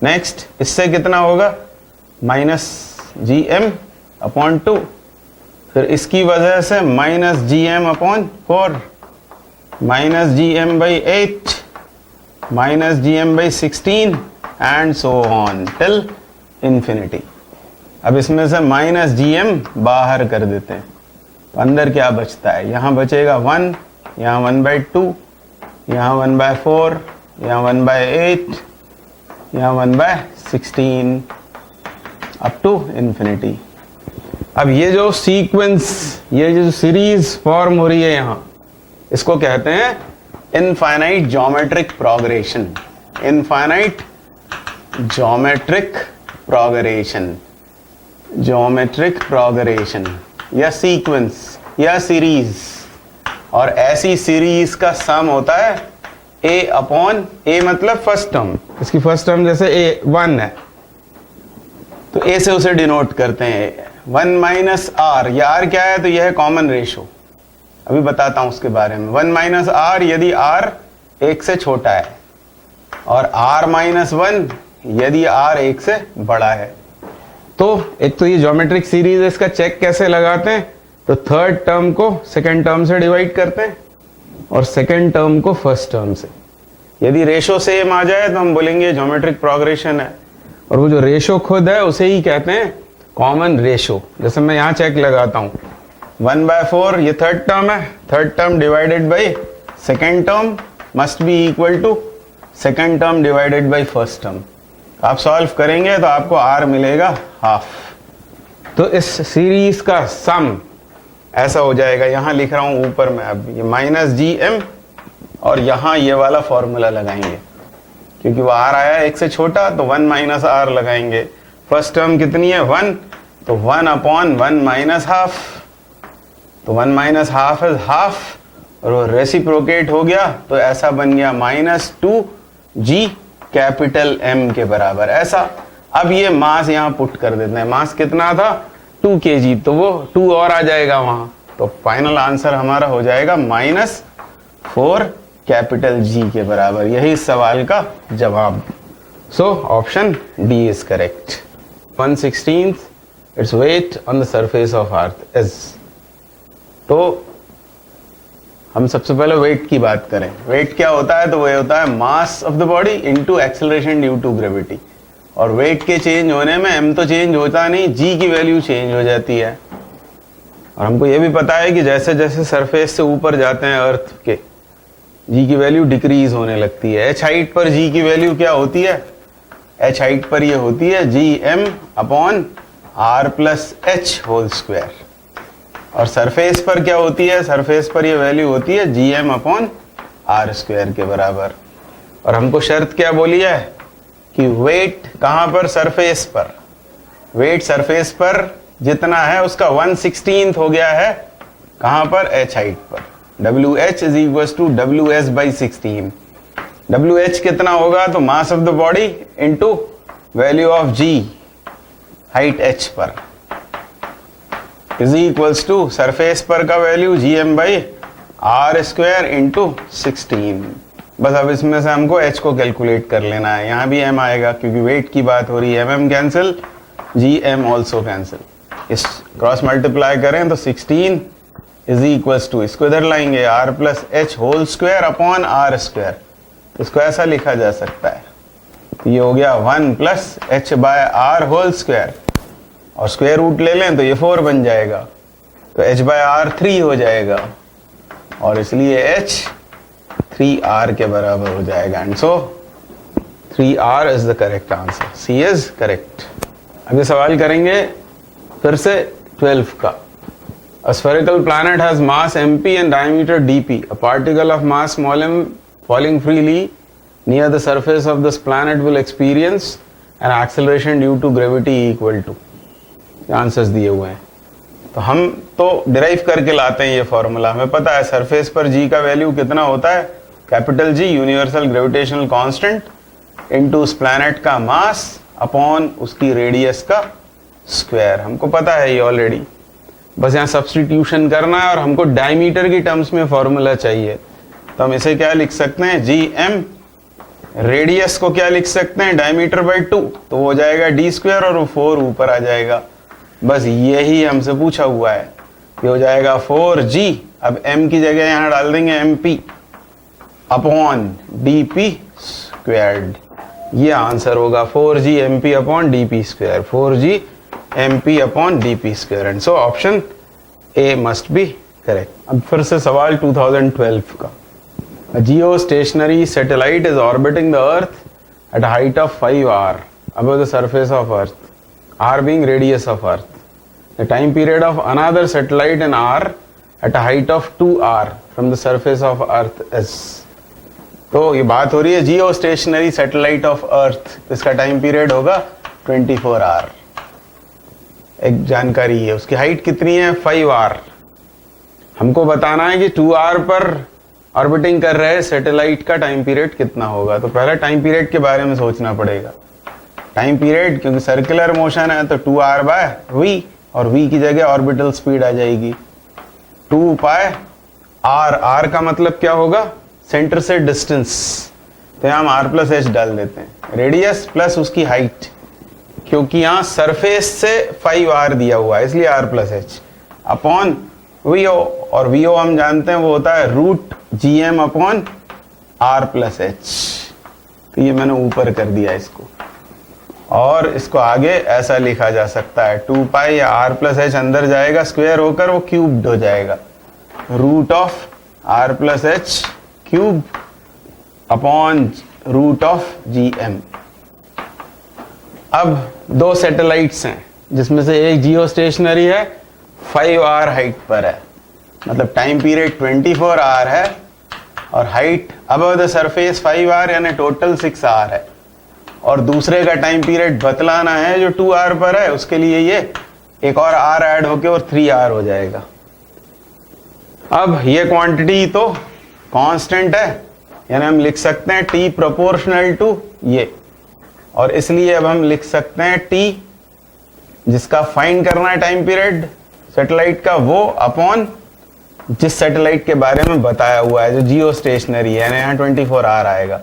Next इससे कितना होगा, -Gm/2, फिर इसकी वजह से -Gm/4, -Gm/8, -Gm/16 and so on till infinity. अब इसमें से -Gm बाहर कर देते हैं, तो अंदर क्या बचता है, यहाँ बचेगा 1, यहाँ 1/2, यहाँ 1/4, यहाँ 1/8, यहाँ 1/16 अप टू इंफिनिटी। अब ये जो सीक्वेंस, ये जो सीरीज फॉर्म हो रही है यहाँ, इसको कहते हैं infinite geometric progression. Infinite geometric progression, geometric progression या सीक्वेंस या सीरीज। और ऐसी सीरीज का सम होता है a अपॉन a, मतलब फर्स्ट टर्म, इसकी फर्स्ट टर्म जैसे a 1 है तो a से उसे डिनोट करते हैं 1 माइनस आर। ये r क्या है, तो यह है कॉमन रेशो, अभी बताता हूं उसके बारे में। 1 माइनस आर यदि r 1 से छोटा है, और r माइनस 1 यदि r 1 से बड़ा है। तो एक तो ये ज्योमेट्रिक सीरीज है, इसका चेक कैसे लगाते हैं, तो थर्ड टर्म को सेकंड टर्म से डिवाइड करते हैं और सेकंड टर्म को फर्स्ट टर्म से। यदि रेशो सेम आ जाए तो हम बोलेंगे ज्योमेट्रिक प्रोग्रेशन है, और वो जो रेशो खुद है उसे ही कहते हैं कॉमन रेशो। जैसे मैं यहाँ चेक लगाता हूँ 1/4 ये थर्ड टर्म है, third term divided by second term must be equal to second term divided by first term. आप सॉल्व करेंगे तो आपको r मिलेगा हाफ। तो इस सीरीज का सम ऐसा हो जाएगा, यहां लिख रहा हूं ऊपर में, अब ये माइनस GM और यहां ये वाला फॉर्मूला लगाएंगे क्योंकि वो r आया 1 से छोटा, तो 1 माइनस r लगाएंगे। फर्स्ट टर्म कितनी है 1, तो 1 अपॉन 1 माइनस हाफ, तो 1 माइनस हाफ इज हाफ, और वो रेसिप्रोकेट हो गया तो ऐसा बन गया -2g कैपिटल M के बराबर ऐसा। अब ये मास यहां पुट कर देते हैं, मास कितना था 2 kg, तो वो 2 और आ जाएगा वहां, तो फाइनल आंसर हमारा हो जाएगा -4 कैपिटल G के बराबर। यही इस सवाल का जवाब। So option D is correct. 1/16 its weight on the surface of earth is. तो हम सबसे पहले वेट की बात करें। वेट क्या होता है, तो वह होता है mass of the body into acceleration due to gravity. और वेट के चेंज होने में m तो चेंज होता नहीं, g की वैल्यू चेंज हो जाती है। और हमको यह भी पता है कि जैसे जैसे सरफेस से ऊपर जाते हैं अर्थ के, g की वैल्यू डिक्रीज होने लगती है। h हाइट पर g की वैल्यू क्या होती है, h हाइट पर यह होती है gm upon r plus h whole square. और सरफेस पर क्या होती है, सरफेस पर यह वैल्यू होती है gm अपॉन r स्क्वायर के बराबर। और हमको शर्त क्या बोली है कि वेट कहां पर, सरफेस पर। वेट सरफेस पर जितना है उसका 1/16 हो गया है कहां पर, h हाइट पर। WH is equal to WS by 16। WH कितना होगा, तो mass of the body into value of G height h पर इज इक्वल्स टू सरफेस पर का value GM by R square into 16। बस अब इसमें से हमको h को कैलकुलेट कर लेना है। यहाँ भी m आएगा क्योंकि वेट की बात हो रही है, mm cancel, gm also cancel. इस क्रॉस मल्टीप्लाई करें तो 16 इज इक्वल्स टू, इसको इधर लाएंगे r plus h whole square upon r square. इसको ऐसा लिखा जा सकता है, ये हो गया 1 plus h by r whole square, और स्क्वायर रूट ले लें तो ये 4 बन जाएगा, तो h बाय r 3 हो जाएगा, और इसलिए h 3r के बराबर हो जाएगा। And so 3r is the correct answer, C is correct. अभी सवाल करेंगे फिर से 12 का। A spherical planet has mass mp and diameter dp. A particle of mass small m falling freely near the surface of this planet will experience an acceleration due to gravity equal to. Answers दिए हुए हैं, तो हम तो derive करके लाते हैं ये formula. हमें पता है सरफेस पर g का वैल्यू कितना होता है, capital G universal gravitational constant into उस प्लैनेट का मास अपॉन उसकी रेडियस का स्क्वायर। हमको पता है ये ऑलरेडी, बस यहाँ सब्स्टिट्यूशन करना है। और हमको डायमीटर की टर्म्स में फॉर्मूला चाहिए, तो हम इसे क्या लिख सकते हैं, GM, रेडियस को क्या लिख सकते हैं, डायमीटर बाई 2, तो वो हो जाएगा d स्क्वायर और वो 4 ऊपर आ जाएगा। बस यही हमसे पूछा हुआ है, ये हो जाएगा 4g। अब m की जगह यहां डाल देंगे mp अपॉन dp स्क्वायर्ड। ये आंसर होगा 4g mp upon dp square, 4g mp upon dp square. And so option A must be correct. अब फिर से सवाल 2012 का। A geostationary satellite is orbiting the Earth at a height of 5r above the surface of Earth, r being radius of Earth. The time period of another satellite in r at a height of 2r from the surface of Earth is. तो ये बात हो रही है geostationary satellite of earth, इसका time period होगा 24 our. एक जानकारी है, उसकी हाइट कितनी है 5r। हमको बताना है कि 2r पर ऑर्बिटिंग कर रहे सैटेलाइट का टाइम पीरियड कितना होगा। तो पहले टाइम पीरियड के बारे में सोचना पड़ेगा। टाइम पीरियड, क्योंकि सर्कुलर मोशन है तो 2r/v, और v की जगह ऑर्बिटल स्पीड आ जाएगी 2πr। r का मतलब क्या होगा? सेंटर से डिस्टेंस, तो यहाँ हम r+h डाल देते हैं। रेडियस प्लस उसकी हाइट, क्योंकि यहाँ सरफेस से 5r दिया हुआ है इसलिए r+h अपॉन vo, और vo हम जानते हैं वो होता है √gm/r+h। तो ये मैंने ऊपर कर दिया इसको, और इसको आगे ऐसा लिखा जा सकता है 2π या r+h अंदर जाएगा स्क्वायर होकर वो क्यूब्ड हो जाएगा, √r+h क्यूब अपॉन √gm। अब दो सैटेलाइट्स हैं जिसमें से एक जियो स्टेशनरी है, 5r हाइट पर है, मतलब टाइम पीरियड 24 आवर है, और height above the surface 5r यानी टोटल 6r है। और दूसरे का टाइम पीरियड बतलाना है जो 2r पर है, उसके लिए ये एक और r ऐड होके और 3r हो जाएगा। अब ये क्वांटिटी तो कांस्टेंट है, यानी हम लिख सकते हैं t प्रोपोर्शनल टू ये, और इसलिए अब हम लिख सकते हैं t जिसका फाइंड करना है टाइम पीरियड सैटेलाइट का, वो अपॉन जिस सैटेलाइट के बारे में बताया हुआ है जो जियो स्टेशनरी है, यहाँ 24 आवर आएगा,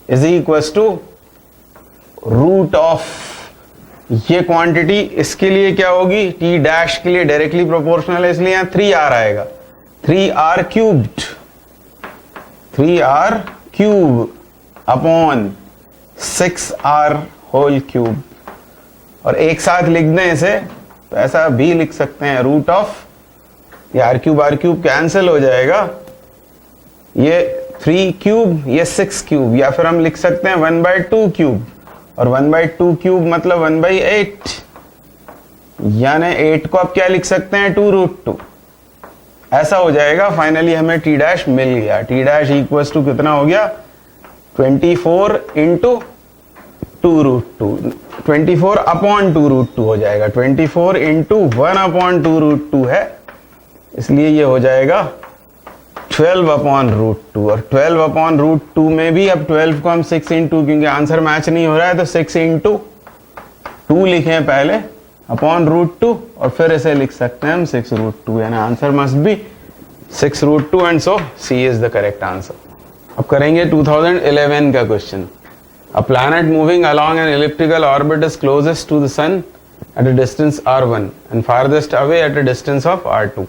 is equals to root of ये क्वांटिटी। इसके लिए क्या होगी? टी डैश के लिए डायरेक्टली प्रोपोर्शनल है, इसलिए यहाँ 3r आएगा, 3r cubed, 3r cube upon 6r whole cube. और एक साथ लिख दें इसे तो ऐसा भी लिख सकते हैं, रूट ऑफ ये r क्यूब कैंसिल हो जाएगा, ये 3 क्यूब ये 6 क्यूब, या फिर हम लिख सकते हैं 1/2 क्यूब, और 1/2 क्यूब मतलब 1/8, यानी 8 को आप क्या लिख सकते हैं? 2√2, ऐसा हो जाएगा। फाइनली हमें t डैश मिल गया। t डैश इक्वल्स टू कितना हो गया? 24 इंटू 2√2, 24 अपॉन 2√2 हो जाएगा, 24 इंटू 1/2√2 है, इसलिए ये हो जाएगा 12/√2। और 12/√2 में भी अब 12 को हम 6 इंटू, क्योंकि आंसर मैच नहीं हो रहा है तो 6 इंटू 2 लिखें पहले अपॉन √2, और फिर इसे लिख सकते हैं हम 6√2, यानी answer must be 6√2, and so C is the correct answer. अब करेंगे 2011 का question. A planet moving along an elliptical orbit is closest to the sun at a distance r1 and farthest away at a distance of r2.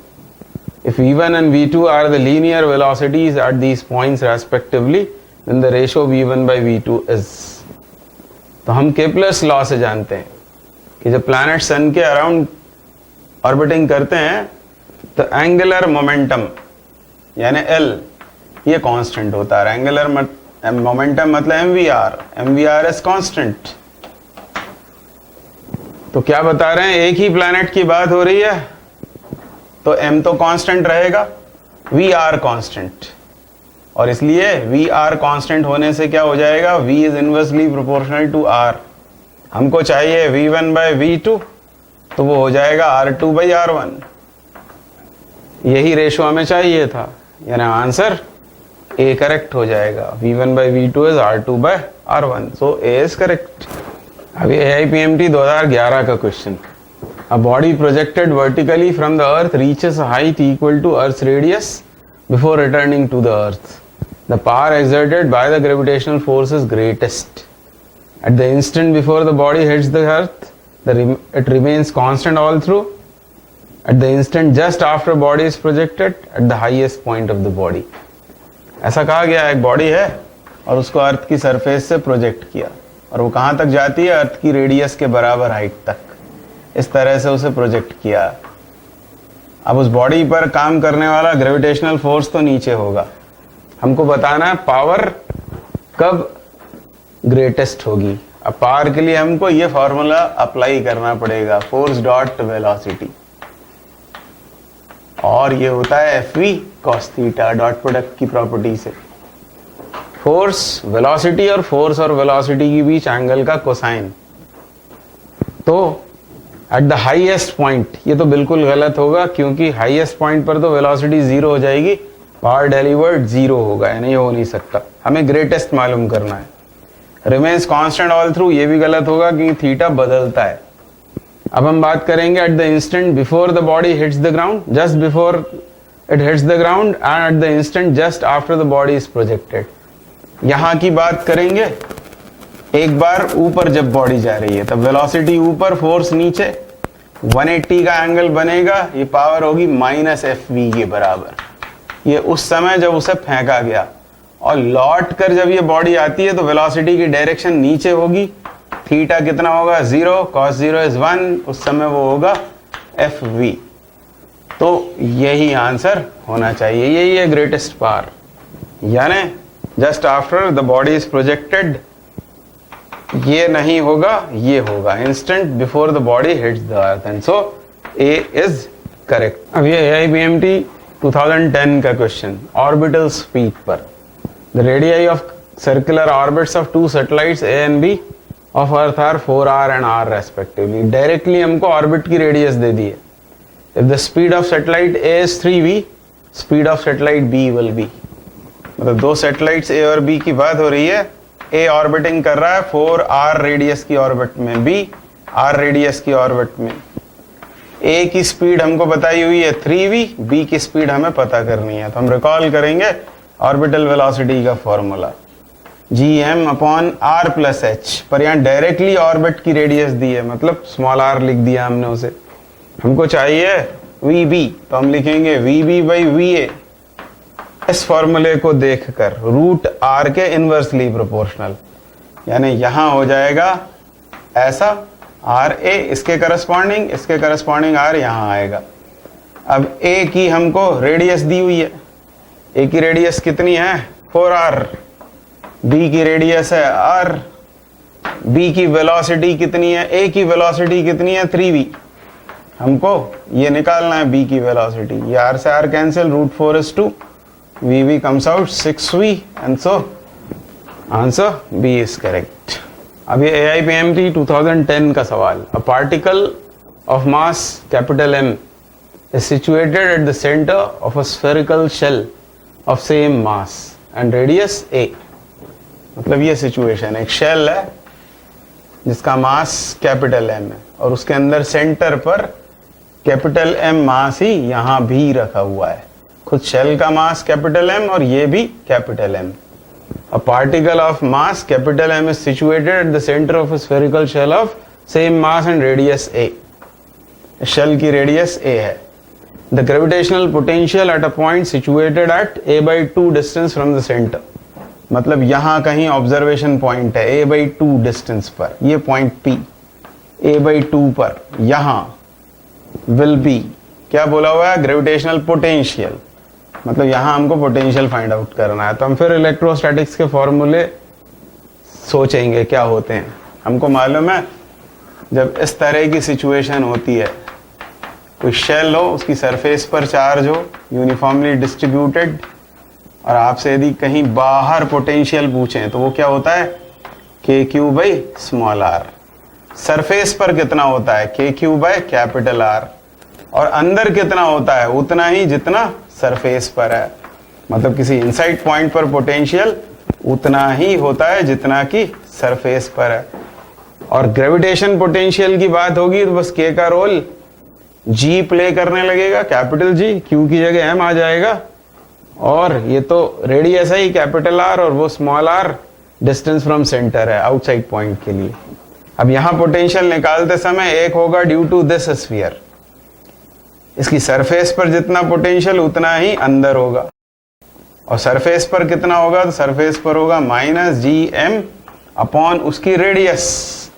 If v1 and v2 are the linear velocities at these points respectively, then the ratio v1 by v2 is। तो हम Kepler's law से जानते हैं कि जब planet सन के around orbiting करते हैं तो एंगुलर मोमेंटम यानी L ये कांस्टेंट होता है। एंगुलर मोमेंटम मतलब mvr इज कांस्टेंट। तो क्या बता रहे हैं? एक ही प्लैनेट की बात हो रही है तो m तो कांस्टेंट रहेगा, vr कांस्टेंट, और इसलिए vr कांस्टेंट होने से क्या हो जाएगा? v is inversely proportional to r। हमको चाहिए v1 by v2, तो वो हो जाएगा r2 by r1। यही रेशो हमें चाहिए था, यानी आंसर A करेक्ट हो जाएगा। v1 by v2 is r2 by r1, so A is correct। अभी AIPMT 2011 का question. A body projected vertically from the earth reaches a height equal to earth's radius before returning to the earth. The power exerted by the gravitational force is greatest. At the instant before the body hits the earth, it remains constant all through. At the instant just after body is projected, at the highest point of the body. ऐसा कहा गया, एक body है और उसको अर्थ की surface से project किया, और वो कहाँ तक जाती है? अर्थ की रेडियस के बराबर हाइट तक। इस तरह से उसे प्रोजेक्ट किया। अब उस बॉडी पर काम करने वाला ग्रेविटेशनल फोर्स तो नीचे होगा। हमको बताना है पावर कब ग्रेटेस्ट होगी। अब पावर के लिए हमको ये फॉर्मूला अप्लाई करना पड़ेगा, फोर्स डॉट वेलोसिटी, और ये होता है FV cos theta dot product की प्रॉपर्टी से। फोर्स वेलोसिटी और फोर्स और वेलोसिटी के बीच एंगल का कोसाइन। तो एट द हाईएस्ट पॉइंट, ये तो बिल्कुल गलत होगा क्योंकि हाईएस्ट पॉइंट पर तो वेलोसिटी जीरो हो जाएगी, पावर डिलीवर्ड जीरो होगा, यानी हो नहीं सकता। हमें ग्रेटेस्ट मालूम करना है। रिमेन्स कांस्टेंट ऑल थ्रू, ये भी गलत होगा क्योंकि थीटा बदलता है। अब हम बात करेंगे at the instant before the body hits the ground, just before it hits the ground and at the instant just after the body is projected. यहां की बात करेंगे, एक बार ऊपर जब बॉडी जा रही है तब वेलोसिटी ऊपर, फोर्स नीचे, 180 का एंगल बनेगा, ये पावर होगी -FV के बराबर। ये उस समय जब उसे फेंका गया, और लौट कर जब ये बॉडी आती है तो वेलोसिटी की डायरेक्शन नीचे होगी। थीटा कितना होगा 0, cos 0 इज 1, उस समय वो होगा FV। तो यही आंसर होना चाहिए, यही है ग्रेटेस्ट पावर, यानी just after the body is projected, ये नहीं होगा, ये होगा instant before the body hits the earth, and so A is correct. अब ये AIPMT 2010 का क्वेश्चन, ऑर्बिटल स्पीड पर the radii of circular orbits of two satellites A and B of earth are 4r and r respectively. Directly हमको orbit की radius दे दी है। If the speed of satellite A is 3v, speed of satellite B will be, मतलब दो satellites A और B की बात हो रही है। A ऑर्बिटिंग कर रहा है 4r रेडियस की ऑर्बिट में, B r रेडियस की ऑर्बिट में। A की स्पीड हमको बताई हुई है 3v, B की स्पीड हमें पता करनी है। तो हम रिकॉल करेंगे ऑर्बिटल वेलोसिटी का फॉर्मूला, gm/r + h, पर यहाँ डायरेक्टली ऑर्बिट की रेडियस दी है, मतलब स्मॉल r लिख दिया हमने उसे। हमको चाहिए vb, तो हम लिखेंगे vb/va। इस फॉर्मूले को देखकर √r के इनवर्सली प्रोपोर्शनल, यानी यहां हो जाएगा ऐसा RA, इसके करस्पॉन्डिंग R यहां आएगा। अब A की हमको रेडियस दी हुई है, A की रेडियस कितनी है 4r, B की रेडियस है r, B की वेलोसिटी कितनी है, A की वेलोसिटी कितनी है 3v, हमको ये निकालना है B की वेलोसिटी। ये R से R cancel, √4 is 2, VV comes out 6v, and so answer B is correct। अब ये AIPMT 2010 का सवाल, a particle of mass M is situated at the center of a spherical shell of same mass and radius a। मतलब ये situation, एक shell है जिसका मास M है और उसके अंदर सेंटर पर M मास ही यहां भी रखा हुआ है। खुद शेल का मास M और ये भी M। A particle of mass M is situated at the center of a spherical shell of same mass and radius a। Shell की रेडियस a है। The gravitational potential at a point situated at a/2 distance from the center, मतलब यहां कहीं observation point है a/2 distance पर, ये point P a/2 पर, यहां will be क्या बोला हुआ है ग्रेविटेशनल पोटेंशियल, मतलब यहां हमको पोटेंशियल फाइंड आउट करना है। तो हम फिर इलेक्ट्रोस्टैटिक्स के फॉर्मूले सोचेंगे क्या होते हैं। हमको मालूम है जब इस तरह की सिचुएशन होती है, कोई शेल हो, उसकी सरफेस पर चार्ज हो यूनिफॉर्मली डिस्ट्रीब्यूटेड, और आपसे यदि कहीं बाहर पोटेंशियल पूछें तो वो क्या होता है KQ/r। सरफेस पर कितना होता है KQ/R, और अंदर कितना होता है उतना ही जितना सरफेस पर है, मतलब किसी इनसाइड पॉइंट पर पोटेंशियल उतना ही होता है जितना कि सरफेस पर है। और ग्रेविटेशन पोटेंशियल की बात होगी तो बस K का रोल G प्ले करने लगेगा, G, Q की जगह M आ जाएगा, और ये तो रेडियस है ही R और वो small r distance from centre है आउटसाइड पॉइंट के लिए। अब यहां पोटेंशियल निकालते समय एक होगा ड्यू टू दिस स्फीयर, इसकी सरफेस पर जितना पोटेंशियल उतना ही अंदर होगा, और सरफेस पर कितना होगा तो सरफेस पर होगा -gm अपॉन उसकी रेडियस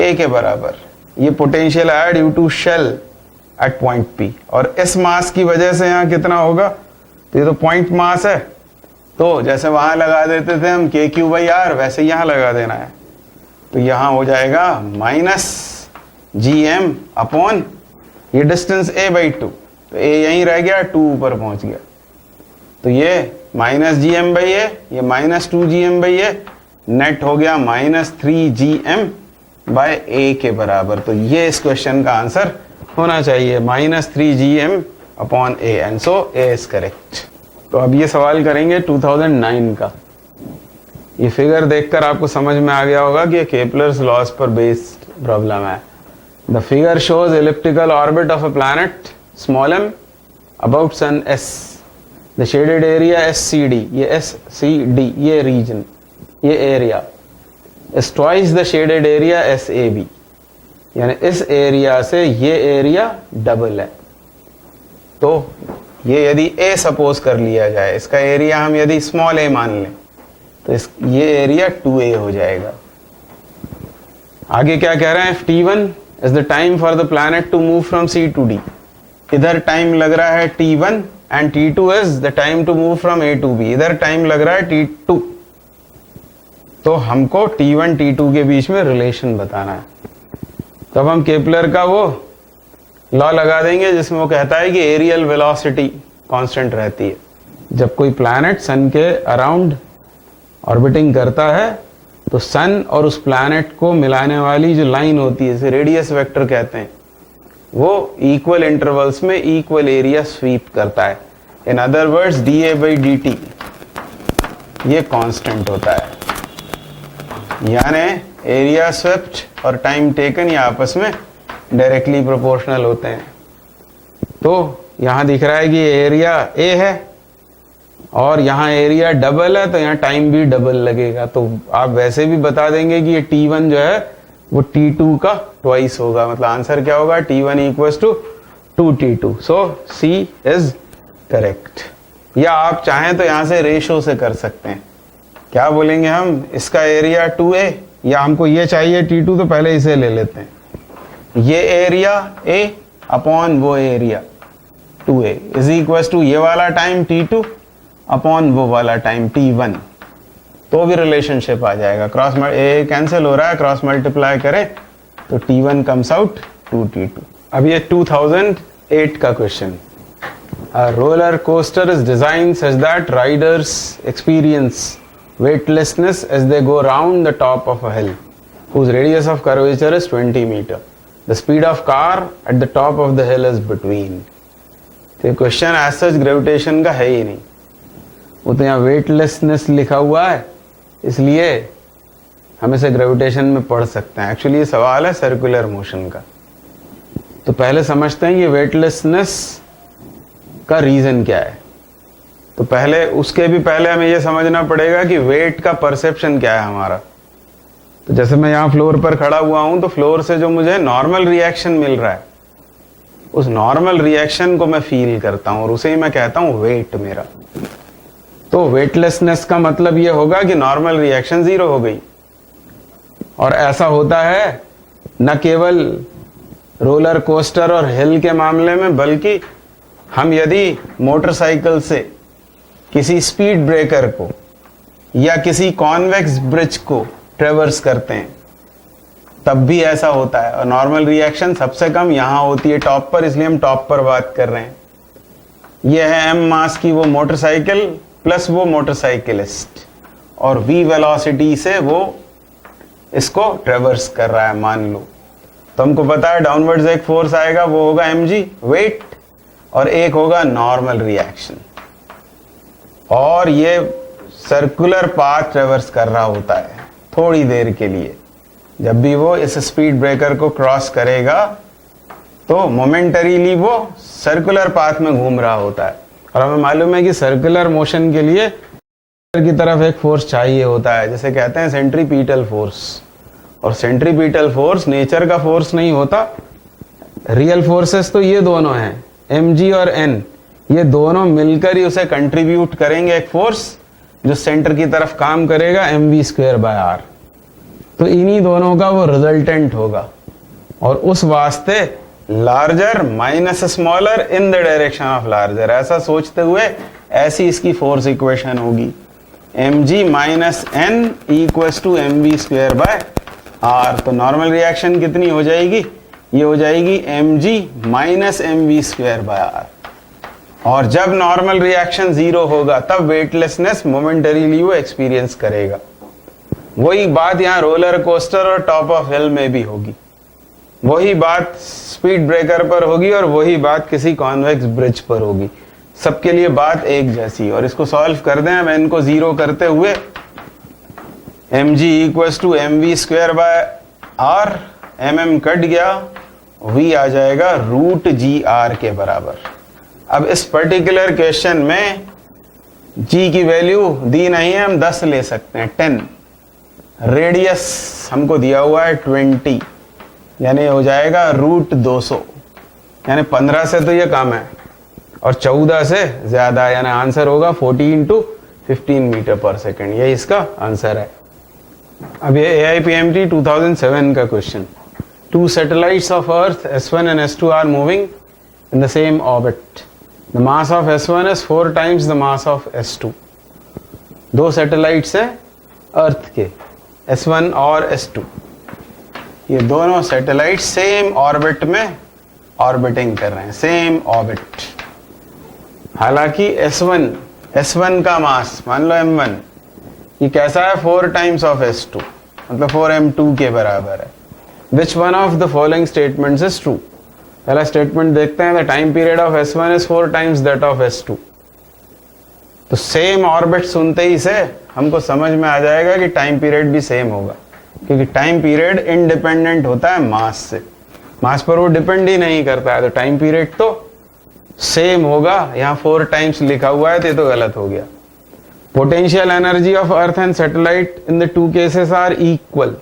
a के बराबर। ये पोटेंशियल आया due to shell at point P, और इस मास की वजह से यहाँ कितना होगा, तो ये तो पॉइंट मास है, तो जैसे वहां लगा देते थे हम KQ/R, वैसे यहां लगा देना है। तो यहां हो जाएगा -gm अपॉन ये डिस्टेंस a/2, तो a यहीं रह गया, 2 ऊपर पहुंच गया, तो ये -gm/a, ये -2gm/a, नेट हो गया -3gm बाय ए के बराबर। तो ये इस क्वेश्चन का आंसर होना चाहिए, -3gm upon A, and so A is correct. तो अब ये सवाल करेंगे 2009 का। ये फिगर देखकर आपको समझ में आ गया होगा कि ये केपलर्स लॉज पर बेस्ड प्रॉब्लम है। The figure shows elliptical orbit of a planet small m about sun s, the shaded area SCD, ये SCD ये रीजन, ये area is twice the shaded area SAB, यानी इस एरिया से ये area double है। तो ये यदि A सपोज कर लिया जाए, इसका एरिया हम यदि स्मॉल a मान लें, तो ये एरिया 2A हो जाएगा। आगे क्या कह रहे हैं, T1 is the time for the planet to move from C to D। इधर टाइम लग रहा है T1 and T2 is the time to move from A to B। इधर टाइम लग रहा है T2। तो हमको T1 T2 के बीच में रिलेशन बताना है। तो अब हम केपलर का वो लॉ लगा देंगे जिसमें वो कहता है कि एरियल वेलोसिटी कांस्टेंट रहती है। जब कोई प्लैनेट सन के अराउंड ऑर्बिटिंग करता है तो सन और उस प्लैनेट को मिलाने वाली जो लाइन होती है, इसे रेडियस वेक्टर कहते हैं, वो इक्वल इंटरवल्स में इक्वल एरिया स्वीप करता है। इन अदर वर्ड्स dA/dt ये कांस्टेंट होता है, यानी एरिया स्वेप्ट और टाइम टेकन ये आपस में डायरेक्टली प्रोपोर्शनल होते हैं। तो यहां दिख रहा है कि एरिया A है और यहाँ एरिया डबल है, तो यहाँ टाइम भी डबल लगेगा। तो आप वैसे भी बता देंगे कि ये T1 जो है वो T2 का ट्वाइस होगा। मतलब आंसर क्या होगा, T1 equals to 2T2। So C is correct. या आप चाहें तो यहां से रेशो से कर सकते हैं। क्या बोलेंगे हम, इसका एरिया 2A, या हमको ये चाहिए T2, तो पहले इसे ले लेते हैं। ये एरिया A अपॉन वो area 2A is equals to ये वाला टाइम T2 अपॉन वो वाला टाइम T1। तो भी रिलेशनशिप आ जाएगा। क्रॉस ए कैंसिल हो रहा है, क्रॉस मल्टीप्लाई करें तो T1 कम्स आउट 2T2। अब ये 2008 का question. A roller coaster is designed such that riders experience weightlessness as they go round the top of a hill whose radius of curvature is 20 meter. The speed of car at the top of the hill is between. तो question as such gravitation का है ही नहीं, वो तो यहाँ weightlessness लिखा हुआ है, इसलिए हम इसे ग्रेविटेशन में पढ़ सकते हैं। एक्चुअली ये सवाल है सर्कुलर मोशन का। तो पहले समझते हैं कि वेटलेसनेस का रीजन क्या है। तो पहले उसके भी पहले हमें यह समझना पड़ेगा कि वेट का परसेप्शन क्या है हमारा। तो जैसे मैं यहाँ फ्लोर पर खड़ा हुआ हूं, तो फ्लोर से जो मुझे नॉर्मल रिएक्शन मिल रहा है, उस नॉर्मल रिएक्शन को मैं फील करता हूं और उसे ही मैं कहता हूं वेट मेरा। तो वेटलेसनेस का मतलब यह होगा कि नॉर्मल रिएक्शन जीरो हो गई। और ऐसा होता है न केवल रोलर कोस्टर और हिल के मामले में, बल्कि हम यदि मोटरसाइकिल से किसी स्पीड ब्रेकर को या किसी कॉन्वेक्स ब्रिज को ट्रेवर्स करते हैं तब भी ऐसा होता है। और नॉर्मल रिएक्शन सबसे कम यहां होती है टॉप पर, इसलिए हम टॉप पर बात कर रहे हैं। यह है m मास की वो मोटरसाइकिल प्लस वो मोटरसाइकिलिस्ट, और v वेलोसिटी से वो इसको ट्रेवर्स कर रहा है मान लो। तो हमको पता है डाउनवर्ड्स एक फोर्स आएगा, वो होगा mg वेट, और एक होगा नॉर्मल रिएक्शन। और ये सर्कुलर पाथ ट्रेवर्स कर रहा होता है थोड़ी देर के लिए। जब भी वो इस स्पीड ब्रेकर को क्रॉस करेगा तो मोमेंटरीली वो सर्कुलर पाथ में घूम रहा होता है। और हमें मालूम है कि सर्कुलर मोशन के लिए की तरफ एक फोर्स चाहिए होता है, जिसे कहते हैं सेंट्रीपीटल फोर्स। और सेंट्रीपीटल फोर्स नेचर का फोर्स नहीं होता। रियल फोर्सेस तो ये दोनों हैं, mg और n, ये दोनों मिलकर ही उसे कंट्रीब्यूट करेंगे एक फोर्स जो सेंटर की तरफ काम करेगा, mv²/r। तो इन्हीं दोनों का वो रिजल्टेंट होगा। और उस वास्ते larger minus smaller in the direction of larger, ऐसा सोचते हुए ऐसी इसकी फोर्स इक्वेशन होगी। mg minus n equals to mv²/r। तो नॉर्मल रिएक्शन कितनी हो जाएगी, ये हो जाएगी mg माइनस mv²/r। और जब नॉर्मल रिएक्शन जीरो होगा तब वेटलेसनेस मोमेंटरीली वो एक्सपीरियंस करेगा। वही बात यहाँ रोलर कोस्टर और टॉप ऑफ हिल में भी होगी, वही बात स्पीड ब्रेकर पर होगी और वही बात किसी कॉन्वेक्स ब्रिज पर होगी। सबके लिए बात एक जैसी। और इसको सॉल्व कर दें अब इनको जीरो करते हुए, mg equals to mv square by r, mm cut गया, v आ जाएगा रूट जी आर के बराबर। अब इस पर्टिकुलर क्वेश्चन में g की वैल्यू दी नहीं है, हम 10 ले सकते हैं, 10। रेडियस हमको दिया हुआ है 20, यानी हो जाएगा रूट 200, यानी 15 से तो ये कम है और 14 से ज्यादा, यानी आंसर होगा 40 इंटू 15 मीटर पर सेकेंड। यही इसका आंसर है। अब ये AIPMT 2007 का question. Two satellites of Earth S1 and S2 are moving in the same orbit. The mass of S1 is 4 times the mass of S2. दो satellites हैं अर्थ के, S1 और S2। ये दोनों सैटेलाइट सेम ऑर्बिट में orbiting कर रहे हैं, सेम ऑर्बिट। हालांकि S1 का मास मान लो m1, ये कैसा है 4 टाइम्स ऑफ S2, मतलब 4m2 के बराबर है। Which one of the following statements is true? पहला स्टेटमेंट देखते हैं, the time period of S1 is 4 times that of S2। तो सेम ऑर्बिट सुनते ही से हमको समझ में आ जाएगा कि टाइम पीरियड भी सेम होगा, क्योंकि टाइम पीरियड इंडिपेंडेंट होता है मास से, मास पर वो डिपेंड ही नहीं करता है, तो टाइम पीरियड तो सेम होगा। यहाँ 4 टाइम्स लिखा हुआ है तो ये तो गलत हो गया। Potential energy of earth and satellite in the two cases are equal,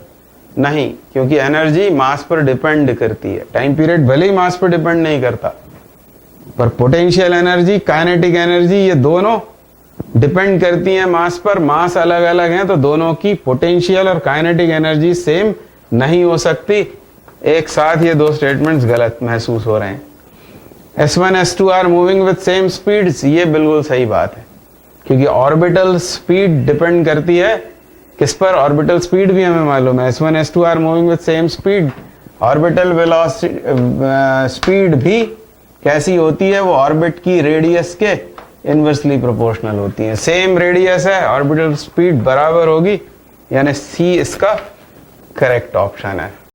नहीं, क्योंकि एनर्जी मास पर डिपेंड करती है। टाइम पीरियड भले ही मास पर डिपेंड नहीं करता, पर पोटेंशियल एनर्जी, काइनेटिक एनर्जी, ये दोनों डिपेंड करती हैं मास पर। मास अलग अलग हैं तो दोनों की पोटेंशियल और काइनेटिक एनर्जी सेम नहीं हो सकती। एक साथ ये दो स्टेटमेंट्स गलत महसूस हो रहे हैं। S1 S2 are moving with same speeds, ये बिल्कुल सही बात है, क्योंकि ऑर्बिटल स्पीड डिपेंड करती है किस पर? ऑर्बिटल स्पीड भी हमें मालूम है, S1 S2 are moving with same speed. Orbital velocity speed भी कैसी होती है? वो ऑर्बिट की रेडियस के इनवर्सली प्रोपोर्शनल होती है। सेम रेडियस है, ऑर्बिटल स्पीड बराबर होगी, यानी सी इसका करेक्ट ऑप्शन है।